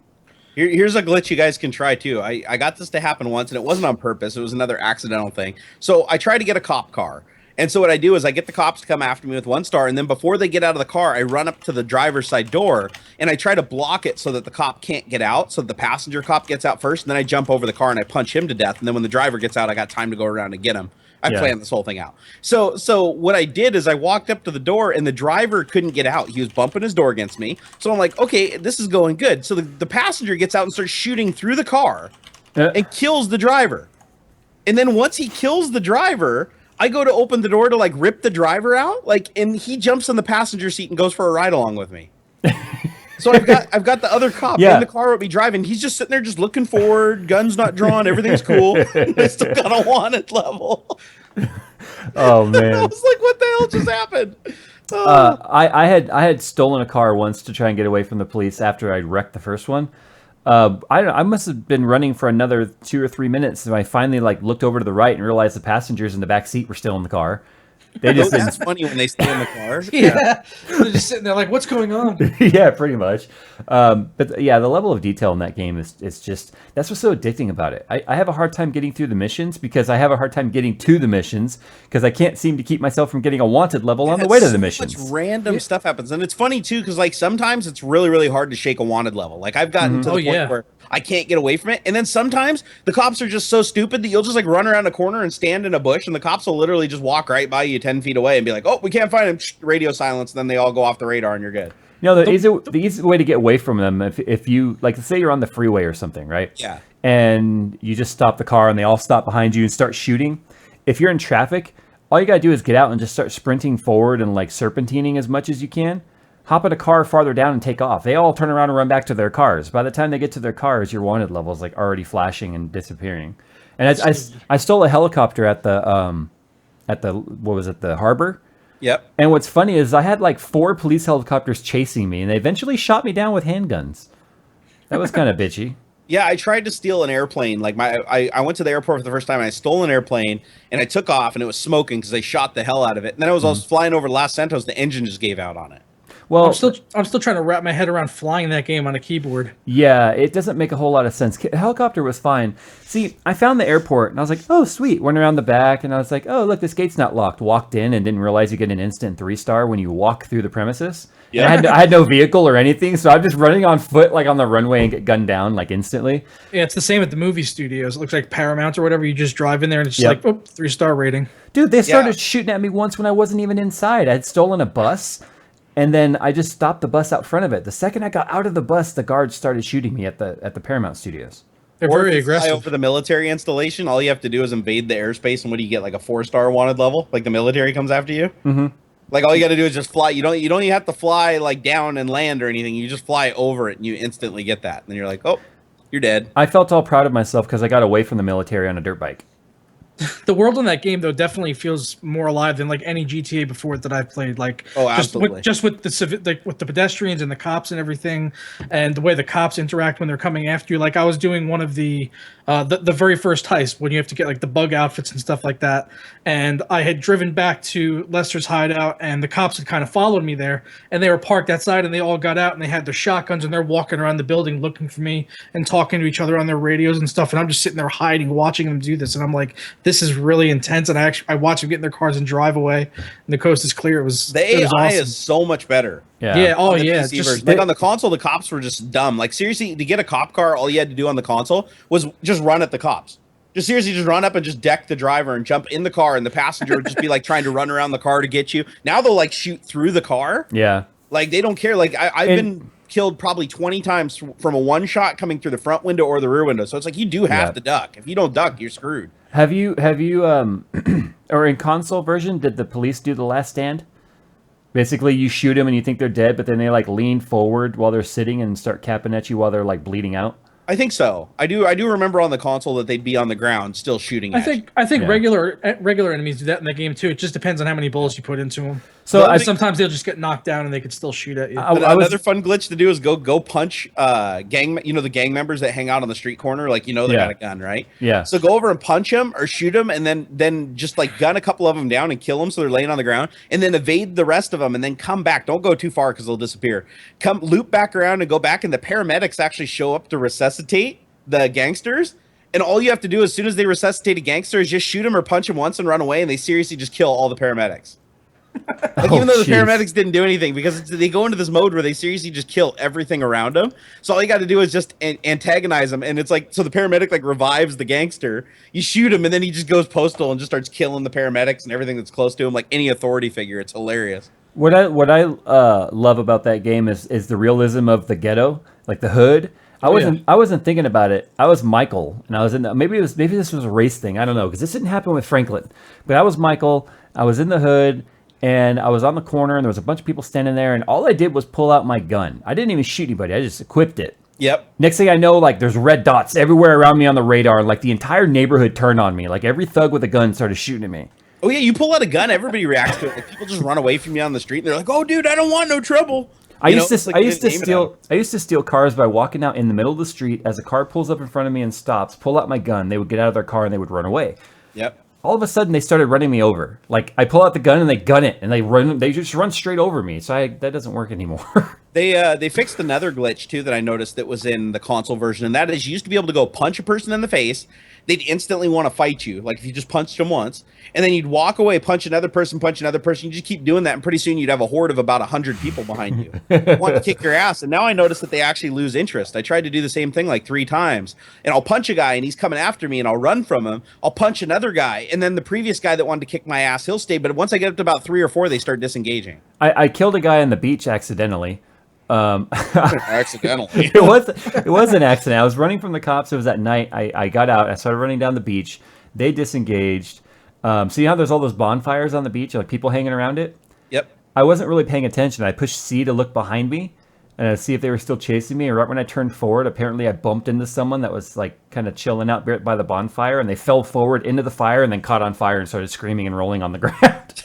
Here's a glitch you guys can try too. I got this to happen once, and it wasn't on purpose. It was another accidental thing. So I tried to get a cop car. And so what I do is I get the cops to come after me with 1 star, and then before they get out of the car, I run up to the driver's side door, and I try to block it so that the cop can't get out, so the passenger cop gets out first, and then I jump over the car and I punch him to death, and then when the driver gets out, I got time to go around and get him. I planned this whole thing out. So what I did is I walked up to the door, and the driver couldn't get out. He was bumping his door against me. So I'm like, okay, this is going good. So the passenger gets out and starts shooting through the car and kills the driver. And then once he kills the driver, I go to open the door to like rip the driver out, and he jumps in the passenger seat and goes for a ride along with me. So I've got the other cop in the car with me driving. He's just sitting there, just looking forward, guns not drawn, everything's cool. I still got a wanted level. Oh man! I was like, what the hell just happened? I had stolen a car once to try and get away from the police after I wrecked the first one. I must have been running for another 2 or 3 minutes, and I finally like looked over to the right and realized the passengers in the back seat were still in the car. They just That's funny when they stay in the car. Yeah. They're just sitting there like, what's going on? yeah, pretty much. But yeah, the level of detail in that game is just that's what's so addicting about it. I have a hard time getting through the missions because I have a hard time getting to the missions because I can't seem to keep myself from getting a wanted level on the way to the missions. Much random stuff happens, and it's funny too because like sometimes it's really really hard to shake a wanted level. Like I've gotten to the point where I can't get away from it, and then sometimes the cops are just so stupid that you'll just like run around a corner and stand in a bush, and the cops will literally just walk right by you 10 feet away and be like, "Oh, we can't find him." Radio silence, and then they all go off the radar, and you're good. You know, the easy way to get away from them, if you, like, say you're on the freeway or something, right? Yeah. And you just stop the car and they all stop behind you and start shooting. If you're in traffic, all you got to do is get out and just start sprinting forward and, like, serpentining as much as you can. Hop in a car farther down and take off. They all turn around and run back to their cars. By the time they get to their cars, your wanted level is, like, already flashing and disappearing. And I stole a helicopter at the, what was it, the harbor? Yep. And what's funny is I had like 4 police helicopters chasing me, and they eventually shot me down with handguns. That was kind of bitchy. Yeah, I tried to steal an airplane. Like I went to the airport for the first time, and I stole an airplane, and I took off, and it was smoking because they shot the hell out of it. And then I was flying over Los Santos, the engine just gave out on it. Well, I'm still trying to wrap my head around flying that game on a keyboard. Yeah, it doesn't make a whole lot of sense. The helicopter was fine. See, I found the airport, and I was like, oh, sweet. Went around the back, and I was like, oh, look, this gate's not locked. Walked in and didn't realize you get an instant 3-star when you walk through the premises. Yeah. I had no vehicle or anything, so I'm just running on foot, like on the runway, and get gunned down, like instantly. Yeah, it's the same at the movie studios. It looks like Paramount or whatever. You just drive in there, and it's just like, oh, 3-star rating. Dude, they started shooting at me once when I wasn't even inside. I had stolen a bus. And then I just stopped the bus out front of it. The second I got out of the bus, the guards started shooting me at the Paramount Studios. They're very aggressive. Over the military installation, all you have to do is invade the airspace, and what do you get? Like a 4-star wanted level? Like the military comes after you? Mm-hmm. Like all you got to do is just fly. You don't even have to fly like down and land or anything. You just fly over it, and you instantly get that. And then you're like, oh, you're dead. I felt all proud of myself because I got away from the military on a dirt bike. The world in that game, though, definitely feels more alive than like any GTA before that I've played. Like, absolutely. just with the pedestrians and the cops and everything, and the way the cops interact when they're coming after you. Like, I was doing one of the very first heist when you have to get like the bug outfits and stuff like that, and I had driven back to Lester's hideout, and the cops had kind of followed me there, and they were parked outside, and they all got out, and they had their shotguns, and they're walking around the building looking for me and talking to each other on their radios and stuff, and I'm just sitting there hiding, watching them do this, and I'm like, this is really intense. And I watch them get in their cars and drive away, and the coast is clear. It was AI awesome. is so much better. Yeah. Oh yeah. Just like on the console, the cops were just dumb. Like seriously, to get a cop car, all you had to do on the console was just run at the cops. Just seriously, just run up and just deck the driver and jump in the car, and the passenger would just be like trying to run around the car to get you. Now they'll like shoot through the car. Yeah. Like they don't care. Like I've been killed probably 20 times from a one shot coming through the front window or the rear window. So it's like you do have to duck. If you don't duck, you're screwed. Have you or in console version, did the police do the last stand? Basically, you shoot them and you think they're dead, but then they like lean forward while they're sitting and start capping at you while they're like bleeding out. I think so. I do remember on the console that they'd be on the ground still shooting. I think regular enemies do that in the game too. It just depends on how many bullets you put into them. So sometimes they'll just get knocked down and they could still shoot at you. Another fun glitch to do is go punch the gang members that hang out on the street corner, like they got a gun, right? Yeah. So go over and punch them or shoot them, and then just like gun a couple of them down and kill them so they're laying on the ground, and then evade the rest of them, and then come back. Don't go too far because they'll disappear. Come loop back around and go back, and the paramedics actually show up to resuscitate the gangsters. And all you have to do as soon as they resuscitate a gangster is just shoot him or punch him once and run away, and they seriously just kill all the paramedics. Even though the paramedics didn't do anything, because they go into this mode where they seriously just kill everything around them. So all you got to do is just antagonize them, and it's like, so the paramedic like revives the gangster. You shoot him, and then he just goes postal and just starts killing the paramedics and everything that's close to him, like any authority figure. It's hilarious. What I love about that game is the realism of the ghetto, like the hood. I wasn't thinking about it. I was Michael, and I was in maybe this was a race thing. I don't know, because this didn't happen with Franklin. But I was Michael. I was in the hood. And I was on the corner, and there was a bunch of people standing there, and all I did was pull out my gun. I didn't even shoot anybody. I just equipped it. Yep. Next thing I know, like, there's red dots everywhere around me on the radar. Like, the entire neighborhood turned on me. Like, every thug with a gun started shooting at me. Oh, yeah, you pull out a gun, everybody reacts to it. Like, people just run away from you on the street, and they're like, oh, dude, I don't want no trouble. I used to steal. I used to steal cars by walking out in the middle of the street. As a car pulls up in front of me and stops, pull out my gun. They would get out of their car and they would run away. Yep. All of a sudden, they started running me over. Like I pull out the gun and they gun it, and they just run straight over me. So that doesn't work anymore. They fixed another glitch too that I noticed that was in the console version, and that is you used to be able to go punch a person in the face. They'd instantly want to fight you, like if you just punched them once, and then you'd walk away, punch another person. You just keep doing that, and pretty soon you'd have a horde of about 100 people behind you want to kick your ass. And now I notice that they actually lose interest. I tried to do the same thing like 3 times, and I'll punch a guy, and he's coming after me, and I'll run from him. I'll punch another guy, and then the previous guy that wanted to kick my ass, he'll stay. But once I get up to about 3 or 4, they start disengaging. I killed a guy on the beach accidentally. Accidentally. It was an accident. I was running from the cops. It was at night. I got out. I started running down the beach. They disengaged. See how there's all those bonfires on the beach, like people hanging around it? Yep. I wasn't really paying attention. I pushed C to look behind me and see if they were still chasing me. And right when I turned forward, apparently I bumped into someone that was like kind of chilling out by the bonfire, and they fell forward into the fire and then caught on fire and started screaming and rolling on the ground.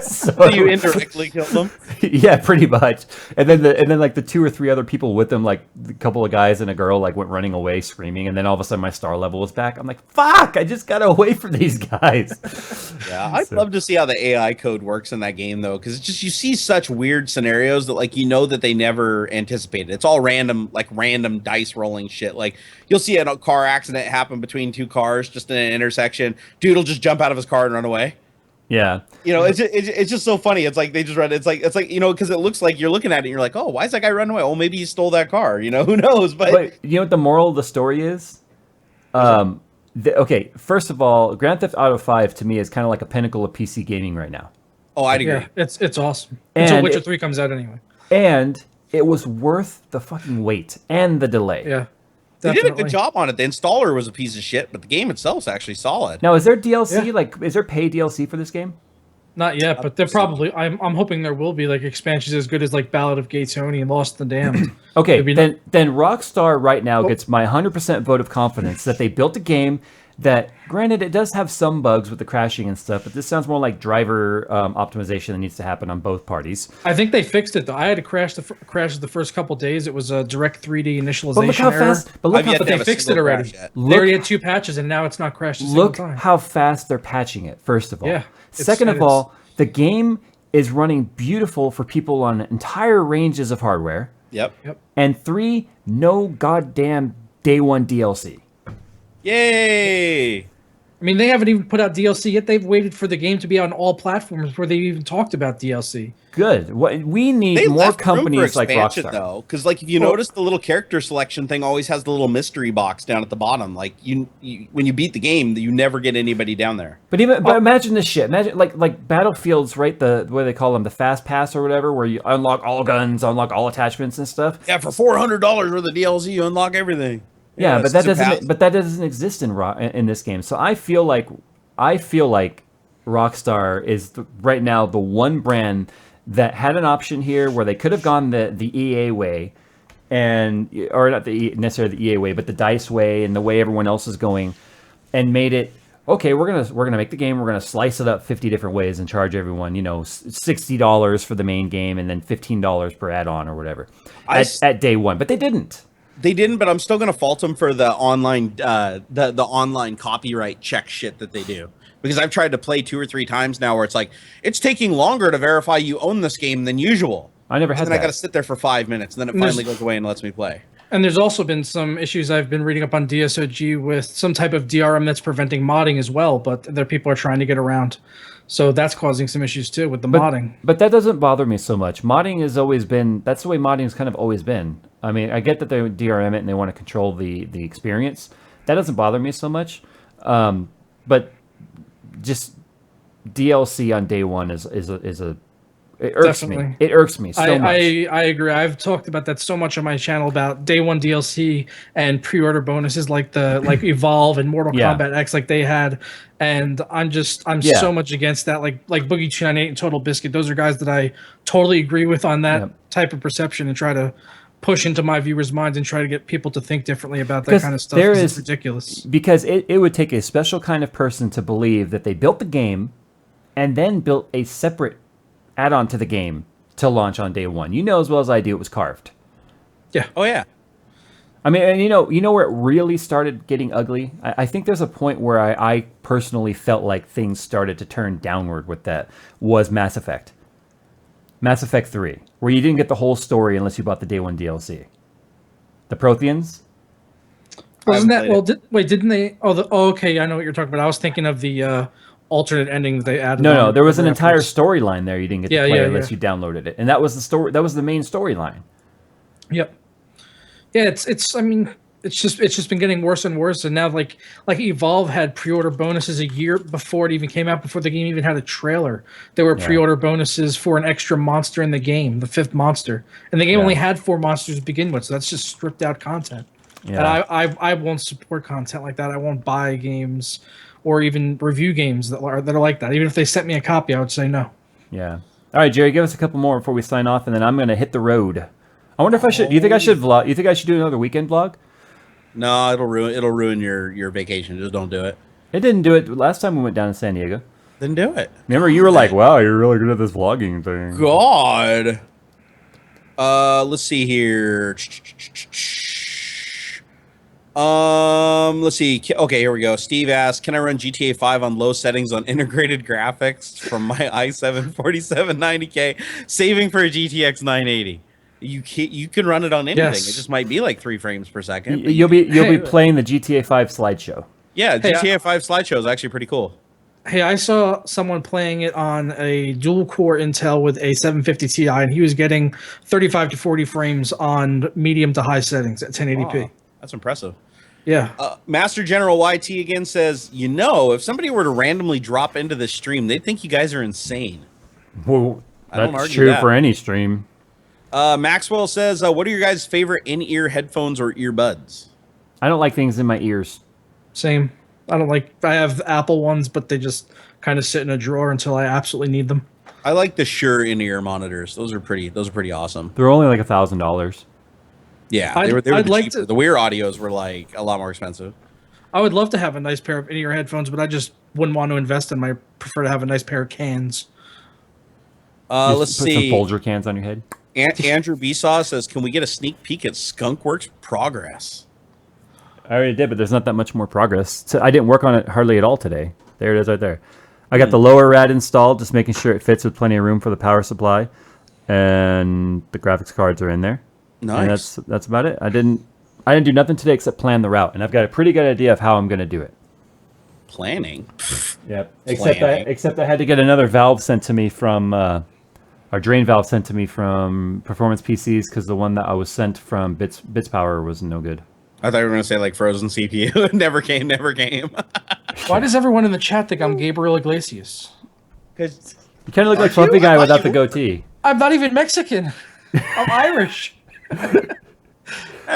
So you indirectly killed them? Yeah, pretty much. And then like the 2 or 3 other people with them, like a couple of guys and a girl, like went running away screaming. And then all of a sudden my star level was back. I'm like, fuck! I just got away from these guys. Yeah, I'd love to see how the AI code works in that game though, because it's just you see such weird scenarios that like that they never anticipated. It's all random dice rolling shit. Like you'll see a car accident happen between 2 cars just in an intersection. Dude will just jump out of his car and run away. Yeah, it's just so funny. It's like they just run. It's like because it looks like you're looking at it and you're like, oh, why is that guy running away? Oh, maybe he stole that car. Who knows? But you know what the moral of the story is? Okay, first of all, Grand Theft Auto 5 to me is kind of like a pinnacle of PC gaming right now. Oh, I'd agree. Yeah, it's awesome. And Until Witcher 3 comes out anyway. And it was worth the fucking wait and the delay. Yeah. They did a good job on it. The installer was a piece of shit, but the game itself is actually solid. Now, is there DLC? Yeah. Like, is there paid DLC for this game? Not yet, but they're probably. I'm hoping there will be like expansions as good as like Ballad of Gay Tony and Lost and Damned. Okay, then Rockstar right now gets my 100% vote of confidence that they built a game that, granted, it does have some bugs with the crashing and stuff, but this sounds more like driver optimization that needs to happen on both parties. I think they fixed it though. I had to crash the first couple days. It was a direct 3D initialization But look how error. fast! But they fixed it already. They already had 2 patches, and now it's not crashed a single time. Look how fast they're patching it. First of all, Yeah. Second of all, the game is running beautiful for people on entire ranges of hardware. Yep. And 3, no goddamn day 1 DLC. Yay! I mean, they haven't even put out DLC yet. They've waited for the game to be on all platforms before they even talked about DLC. Good. We need more companies like Rockstar. Though, because like if you notice, the little character selection thing always has the little mystery box down at the bottom. Like you when you beat the game, you never get anybody down there. But imagine this shit. Imagine like Battlefield's, right? The what do they call them, the fast pass or whatever, where you unlock all guns, unlock all attachments and stuff. Yeah, for $400 worth of DLC, you unlock everything. Yeah, but that doesn't exist in this game. So I feel like Rockstar is right now the one brand that had an option here where they could have gone the EA way, or not necessarily the EA way, but the DICE way and the way everyone else is going, and made it okay. We're gonna make the game. We're gonna slice it up 50 different ways and charge everyone $60 for the main game and then $15 per add-on or whatever at day 1. But they didn't. They didn't, but I'm still gonna fault them for the online the online copyright check shit that they do. Because I've tried to play 2 or 3 times now where it's like, it's taking longer to verify you own this game than usual. I never had that. And I got to sit there for 5 minutes, and then it finally goes away and lets me play. And there's also been some issues I've been reading up on DSOG with some type of DRM that's preventing modding as well, but there people are trying to get around. So that's causing some issues too with the modding. But that doesn't bother me so much. Modding has always been, that's the way modding has kind of always been. I mean, I get that they DRM it and they want to control the experience. That doesn't bother me so much. But just DLC on day 1 is a it irks Definitely. me. It irks me so much. I agree. I've talked about that so much on my channel about day 1 DLC and pre-order bonuses like Evolve and Mortal Kombat X like they had, and I'm so much against that. Like Boogie 298 and Total Biscuit. Those are guys that I totally agree with on that type of perception and try to push into my viewers' minds and try to get people to think differently about that kind of stuff. It's ridiculous. Because it would take a special kind of person to believe that they built the game and then built a separate add-on to the game to launch on day one. You know as well as I do, it was carved. Yeah. Oh yeah. I mean, and you know where it really started getting ugly? I think there's a point where I personally felt like things started to turn downward with that, was Mass Effect. Mass Effect 3, where you didn't get the whole story unless you bought the day one DLC. The Protheans? Wasn't that didn't they? Okay, I know what you're talking about. I was thinking of the alternate ending that they added. No, there was an entire storyline there you didn't get to play unless yeah. you downloaded it, and that was the story. That was the main storyline. Yep. Yeah, it's. I mean, it's just been getting worse and worse, and now like Evolve had pre-order bonuses a year before it even came out, before the game even had a trailer. There were pre-order bonuses for an extra monster in the game, the 5th monster, and the game only had 4 monsters to begin with, so that's just stripped out content. Yeah. And I won't support content like that. I won't buy games or even review games that are like that. Even if they sent me a copy, I would say no. Yeah. All right, Jerry, give us a couple more before we sign off, and then I'm going to hit the road. I wonder if I should. Do you think I should vlog? You think I should do another weekend vlog? No, it'll ruin your vacation. Just don't do it. It didn't do it last time we went down to San Diego. Then do it. Remember, you were like, "Wow, you're really good at this vlogging thing." God. Let's see here. Let's see. Okay, here we go. Steve asks, "Can I run GTA 5 on low settings on integrated graphics from my i7 4790K, saving for a GTX 980?" You can run it on anything. Yes. It just might be like 3 frames per second. You'll be playing the GTA 5 slideshow. Yeah, GTA 5 slideshow is actually pretty cool. Hey, I saw someone playing it on a dual-core Intel with a 750 Ti, and he was getting 35 to 40 frames on medium to high settings at 1080p. Wow, that's impressive. Yeah. Master General YT again says, if somebody were to randomly drop into this stream, they'd think you guys are insane. Well, that's true for any stream. Maxwell says, what are your guys' favorite in-ear headphones or earbuds? I don't like things in my ears. Same. I have Apple ones, but they just kind of sit in a drawer until I absolutely need them. I like the Shure in-ear monitors. Those are pretty awesome. They're only like $1,000. Yeah, they were the Weir Audios were like a lot more expensive. I would love to have a nice pair of in-ear headphones, but I just wouldn't want to invest in them. I prefer to have a nice pair of cans. Let's see. Put some Folger cans on your head. Andrew Besaw says, "Can we get a sneak peek at Skunkworks progress?" I already did, but there's not that much more progress. So I didn't work on it hardly at all today. There it is right there. I got the lower rad installed, just making sure it fits with plenty of room for the power supply. And the graphics cards are in there. Nice. And that's about it. I didn't do nothing today except plan the route. And I've got a pretty good idea of how I'm going to do it. Planning? Yep. Except I had to get another valve sent to me from... our drain valve sent to me from Performance PCs because the one that I was sent from Bits Power was no good. I thought you were going to say like frozen CPU. Never came. Why does everyone in the chat think I'm Gabriel Iglesias? Because you kind of look like Fluffy Guy without the goatee. I'm not even Mexican. I'm Irish.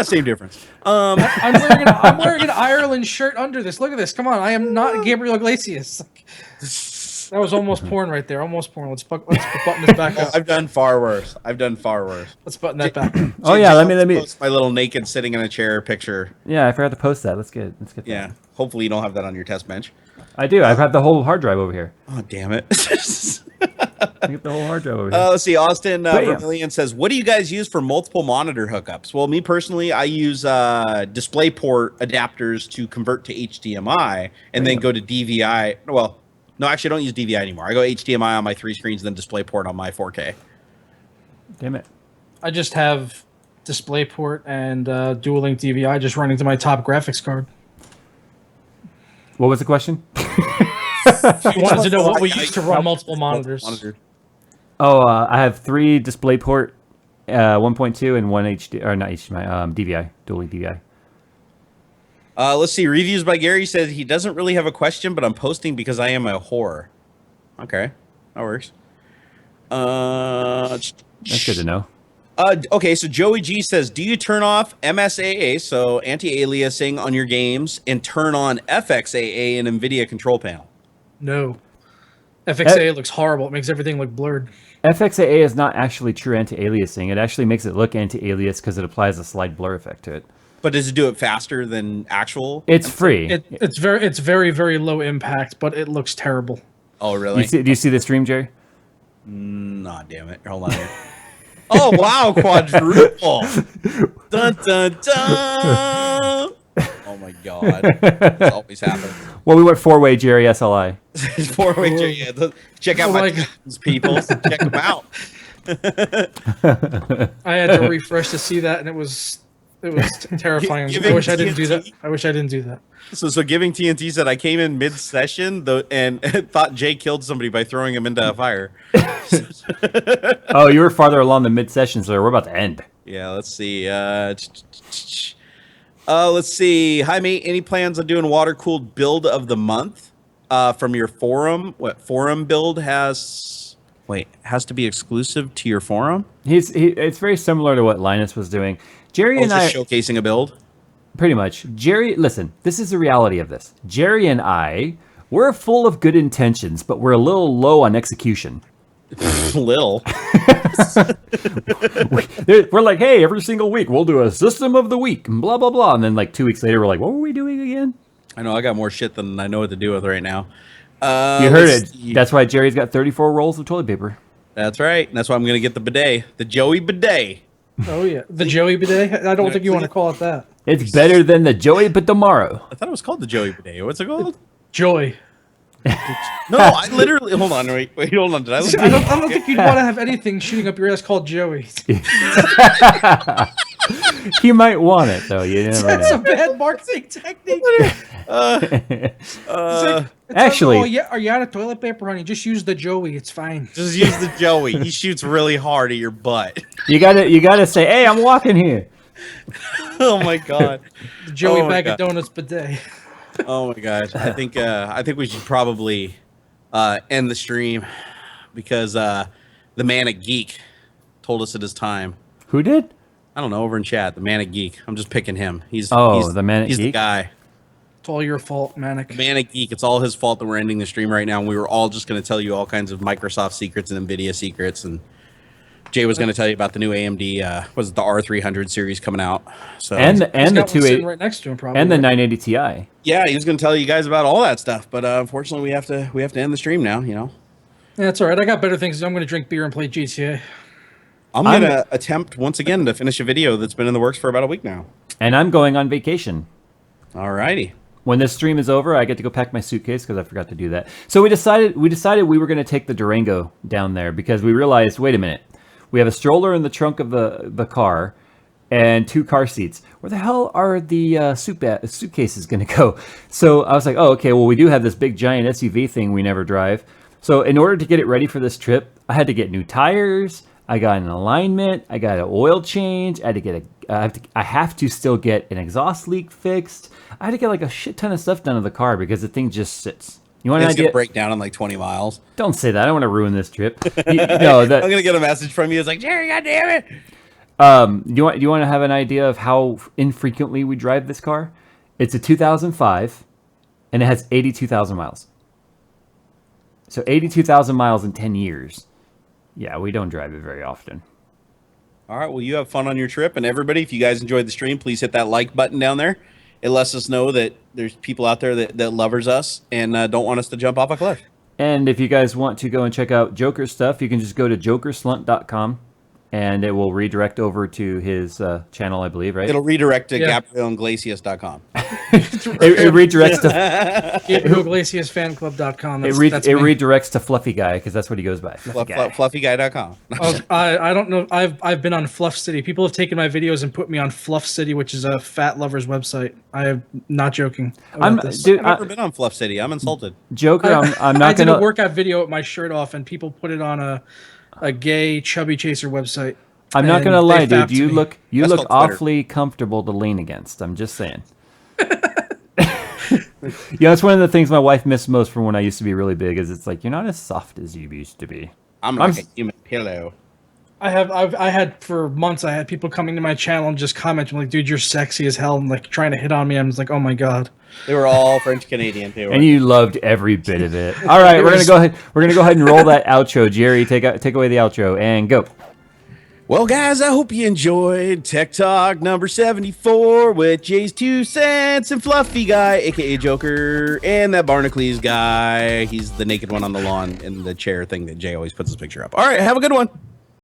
Same difference. I'm wearing an Ireland shirt under this. Look at this. Come on. I am not Gabriel Iglesias. That was almost porn right there. Almost porn. Let's button this back up. I've done far worse. Let's button that back. Oh yeah, let me post my little naked sitting in a chair picture. Yeah, I forgot to post that. Let's get that. Yeah. Hopefully you don't have that on your test bench. I do. I've had the whole hard drive over here. Oh damn it. I get the whole hard drive over here. Let's see. Austin Vermillion says, "What do you guys use for multiple monitor hookups?" Well, me personally, I use DisplayPort adapters to convert to HDMI and then go to DVI. Well, no, actually, I don't use DVI anymore. I go HDMI on my 3 screens, then DisplayPort on my 4K. Damn it. I just have DisplayPort and dual link DVI just running to my top graphics card. What was the question? I wanted to know what we use to run multiple monitors. Oh, I have 3 DisplayPort 1.2 and 1 HD, or not HDMI, DVI, dual link DVI. Let's see. Reviews by Gary says he doesn't really have a question, but I'm posting because I am a whore. Okay, that works. That's good to know. Okay, so Joey G says, do you turn off MSAA, so anti-aliasing on your games, and turn on FXAA in NVIDIA control panel? No. FXAA looks horrible. It makes everything look blurred. FXAA is not actually true anti-aliasing. It actually makes it look anti-alias because it applies a slight blur effect to it. But does it do it faster than actual? It's free. It's very, very low impact, but it looks terrible. Oh, really? Do you see the stream, Jerry? Nah, damn it. Hold on here. Oh, wow. Quadruple. Dun, dun, dun. Oh, my God. This always happens. Well, we went 4-way Jerry SLI. 4-way. Yeah, check out my people. Check them out. I had to refresh to see that, and it was terrifying. I wish I didn't do that. I wish I didn't do that. So Giving TNT said I came in mid-session and thought Jay killed somebody by throwing him into a fire. Oh, you were farther along the mid-session, so we're about to end. Yeah, let's see. Let's see. Hi, mate. Any plans on doing water-cooled build of the month from your forum? What forum build has to be exclusive to your forum? It's very similar to what Linus was doing. Jerry and I showcasing a build. Pretty much. Jerry, listen, this is the reality of this. Jerry and we're full of good intentions, but we're a little low on execution. Lil. We're like, hey, every single week we'll do a system of the week, and blah, blah, blah. And then like 2 weeks later, we're like, what were we doing again? I know, I got more shit than I know what to do with right now. You heard it. That's why Jerry's got 34 rolls of toilet paper. That's right. And that's why I'm going to get the bidet. The Joey bidet. Oh, yeah. The Joey bidet? I don't think you want to call it that. It's better than the Joey but tomorrow. I thought it was called the Joey bidet. What's it called? Joy. No, I literally... Hold on. Wait, hold on. Did I don't think you'd want to have anything shooting up your ass called Joey. He might want it, though. You never That's know. a bad marketing technique. Actually... Oh, yeah, are you out of toilet paper, honey? Just use the Joey. It's fine. Just use the Joey. He shoots really hard at your butt. You gotta say, hey, I'm walking here. Oh, my God. The Joey bag of donuts bidet. Oh, my God. I think we should probably end the stream because the Man at Geek told us it is time. Who did? I don't know, over in chat. The Man at Geek. I'm just picking him. He's the Man at Geek? He's the guy. It's all your fault, Manic. Man at Geek. It's all his fault that we're ending the stream right now. And we were all just going to tell you all kinds of Microsoft secrets and NVIDIA secrets. And Jay was going to tell you about the new AMD, was it the R300 series coming out? So and the 280 right next to him, probably, and the 980 Ti. Yeah, he was going to tell you guys about all that stuff. But unfortunately, we have to end the stream now. You know. Yeah, that's all right. I got better things. I'm going to drink beer and play GTA. I'm going to attempt once again to finish a video that's been in the works for about a week now. And I'm going on vacation. All righty. When this stream is over, I get to go pack my suitcase because I forgot to do that. So we decided we were going to take the Durango down there because we realized, wait a minute, we have a stroller in the trunk of the car and 2 car seats. Where the hell are the suitcases going to go? So I was like, oh, okay, well, we do have this big giant SUV thing we never drive. So in order to get it ready for this trip, I had to get new tires. I got an alignment. I got an oil change. I had to get I have to still get an exhaust leak fixed. I had to get like a shit ton of stuff done to the car because the thing just sits. You want an idea? It's gonna break down in like 20 miles. Don't say that. I don't want to ruin this trip. I'm gonna get a message from you. It's like, Jerry, goddamn it. Do you want to have an idea of how infrequently we drive this car? It's a 2005, and it has 82,000 miles. So 82,000 miles in 10 years. Yeah, we don't drive it very often. All right, well, you have fun on your trip. And everybody, if you guys enjoyed the stream, please hit that like button down there. It lets us know that there's people out there that lovers us and don't want us to jump off a cliff. And if you guys want to go and check out Joker's stuff, you can just go to jokerslunt.com. And it will redirect over to his channel, I believe, right? It'll redirect to GabrielIglesias.com. it redirects to GabrielIglesiasFanClub.com. It redirects to Fluffy Guy because that's what he goes by. FluffyGuy.com. I don't know. I've been on Fluff City. People have taken my videos and put me on Fluff City, which is a fat lover's website. I am not joking. I've never been on Fluff City. I'm insulted. Joker, I'm not I did gonna a workout video with my shirt off, and people put it on a gay chubby chaser website. I'm not gonna lie, dude. You look awfully Twitter. comfortable to lean against. I'm just saying. Yeah, that's one of the things my wife missed most from when I used to be really big. Is it's like you're not as soft as you used to be. I'm like a human pillow. I had for months. I had people coming to my channel and just commenting like, "Dude, you're sexy as hell," and like trying to hit on me. I was like, "Oh my god." They were all French Canadian too. And you loved every bit of it. All right, we're gonna go ahead and roll that outro. Jerry, take away the outro and go. Well, guys, I hope you enjoyed Tech Talk number 74 with JayzTwoCents and Fluffy Guy, aka Joker, and that Barnacles guy. He's the naked one on the lawn in the chair thing that Jay always puts his picture up. All right, have a good one.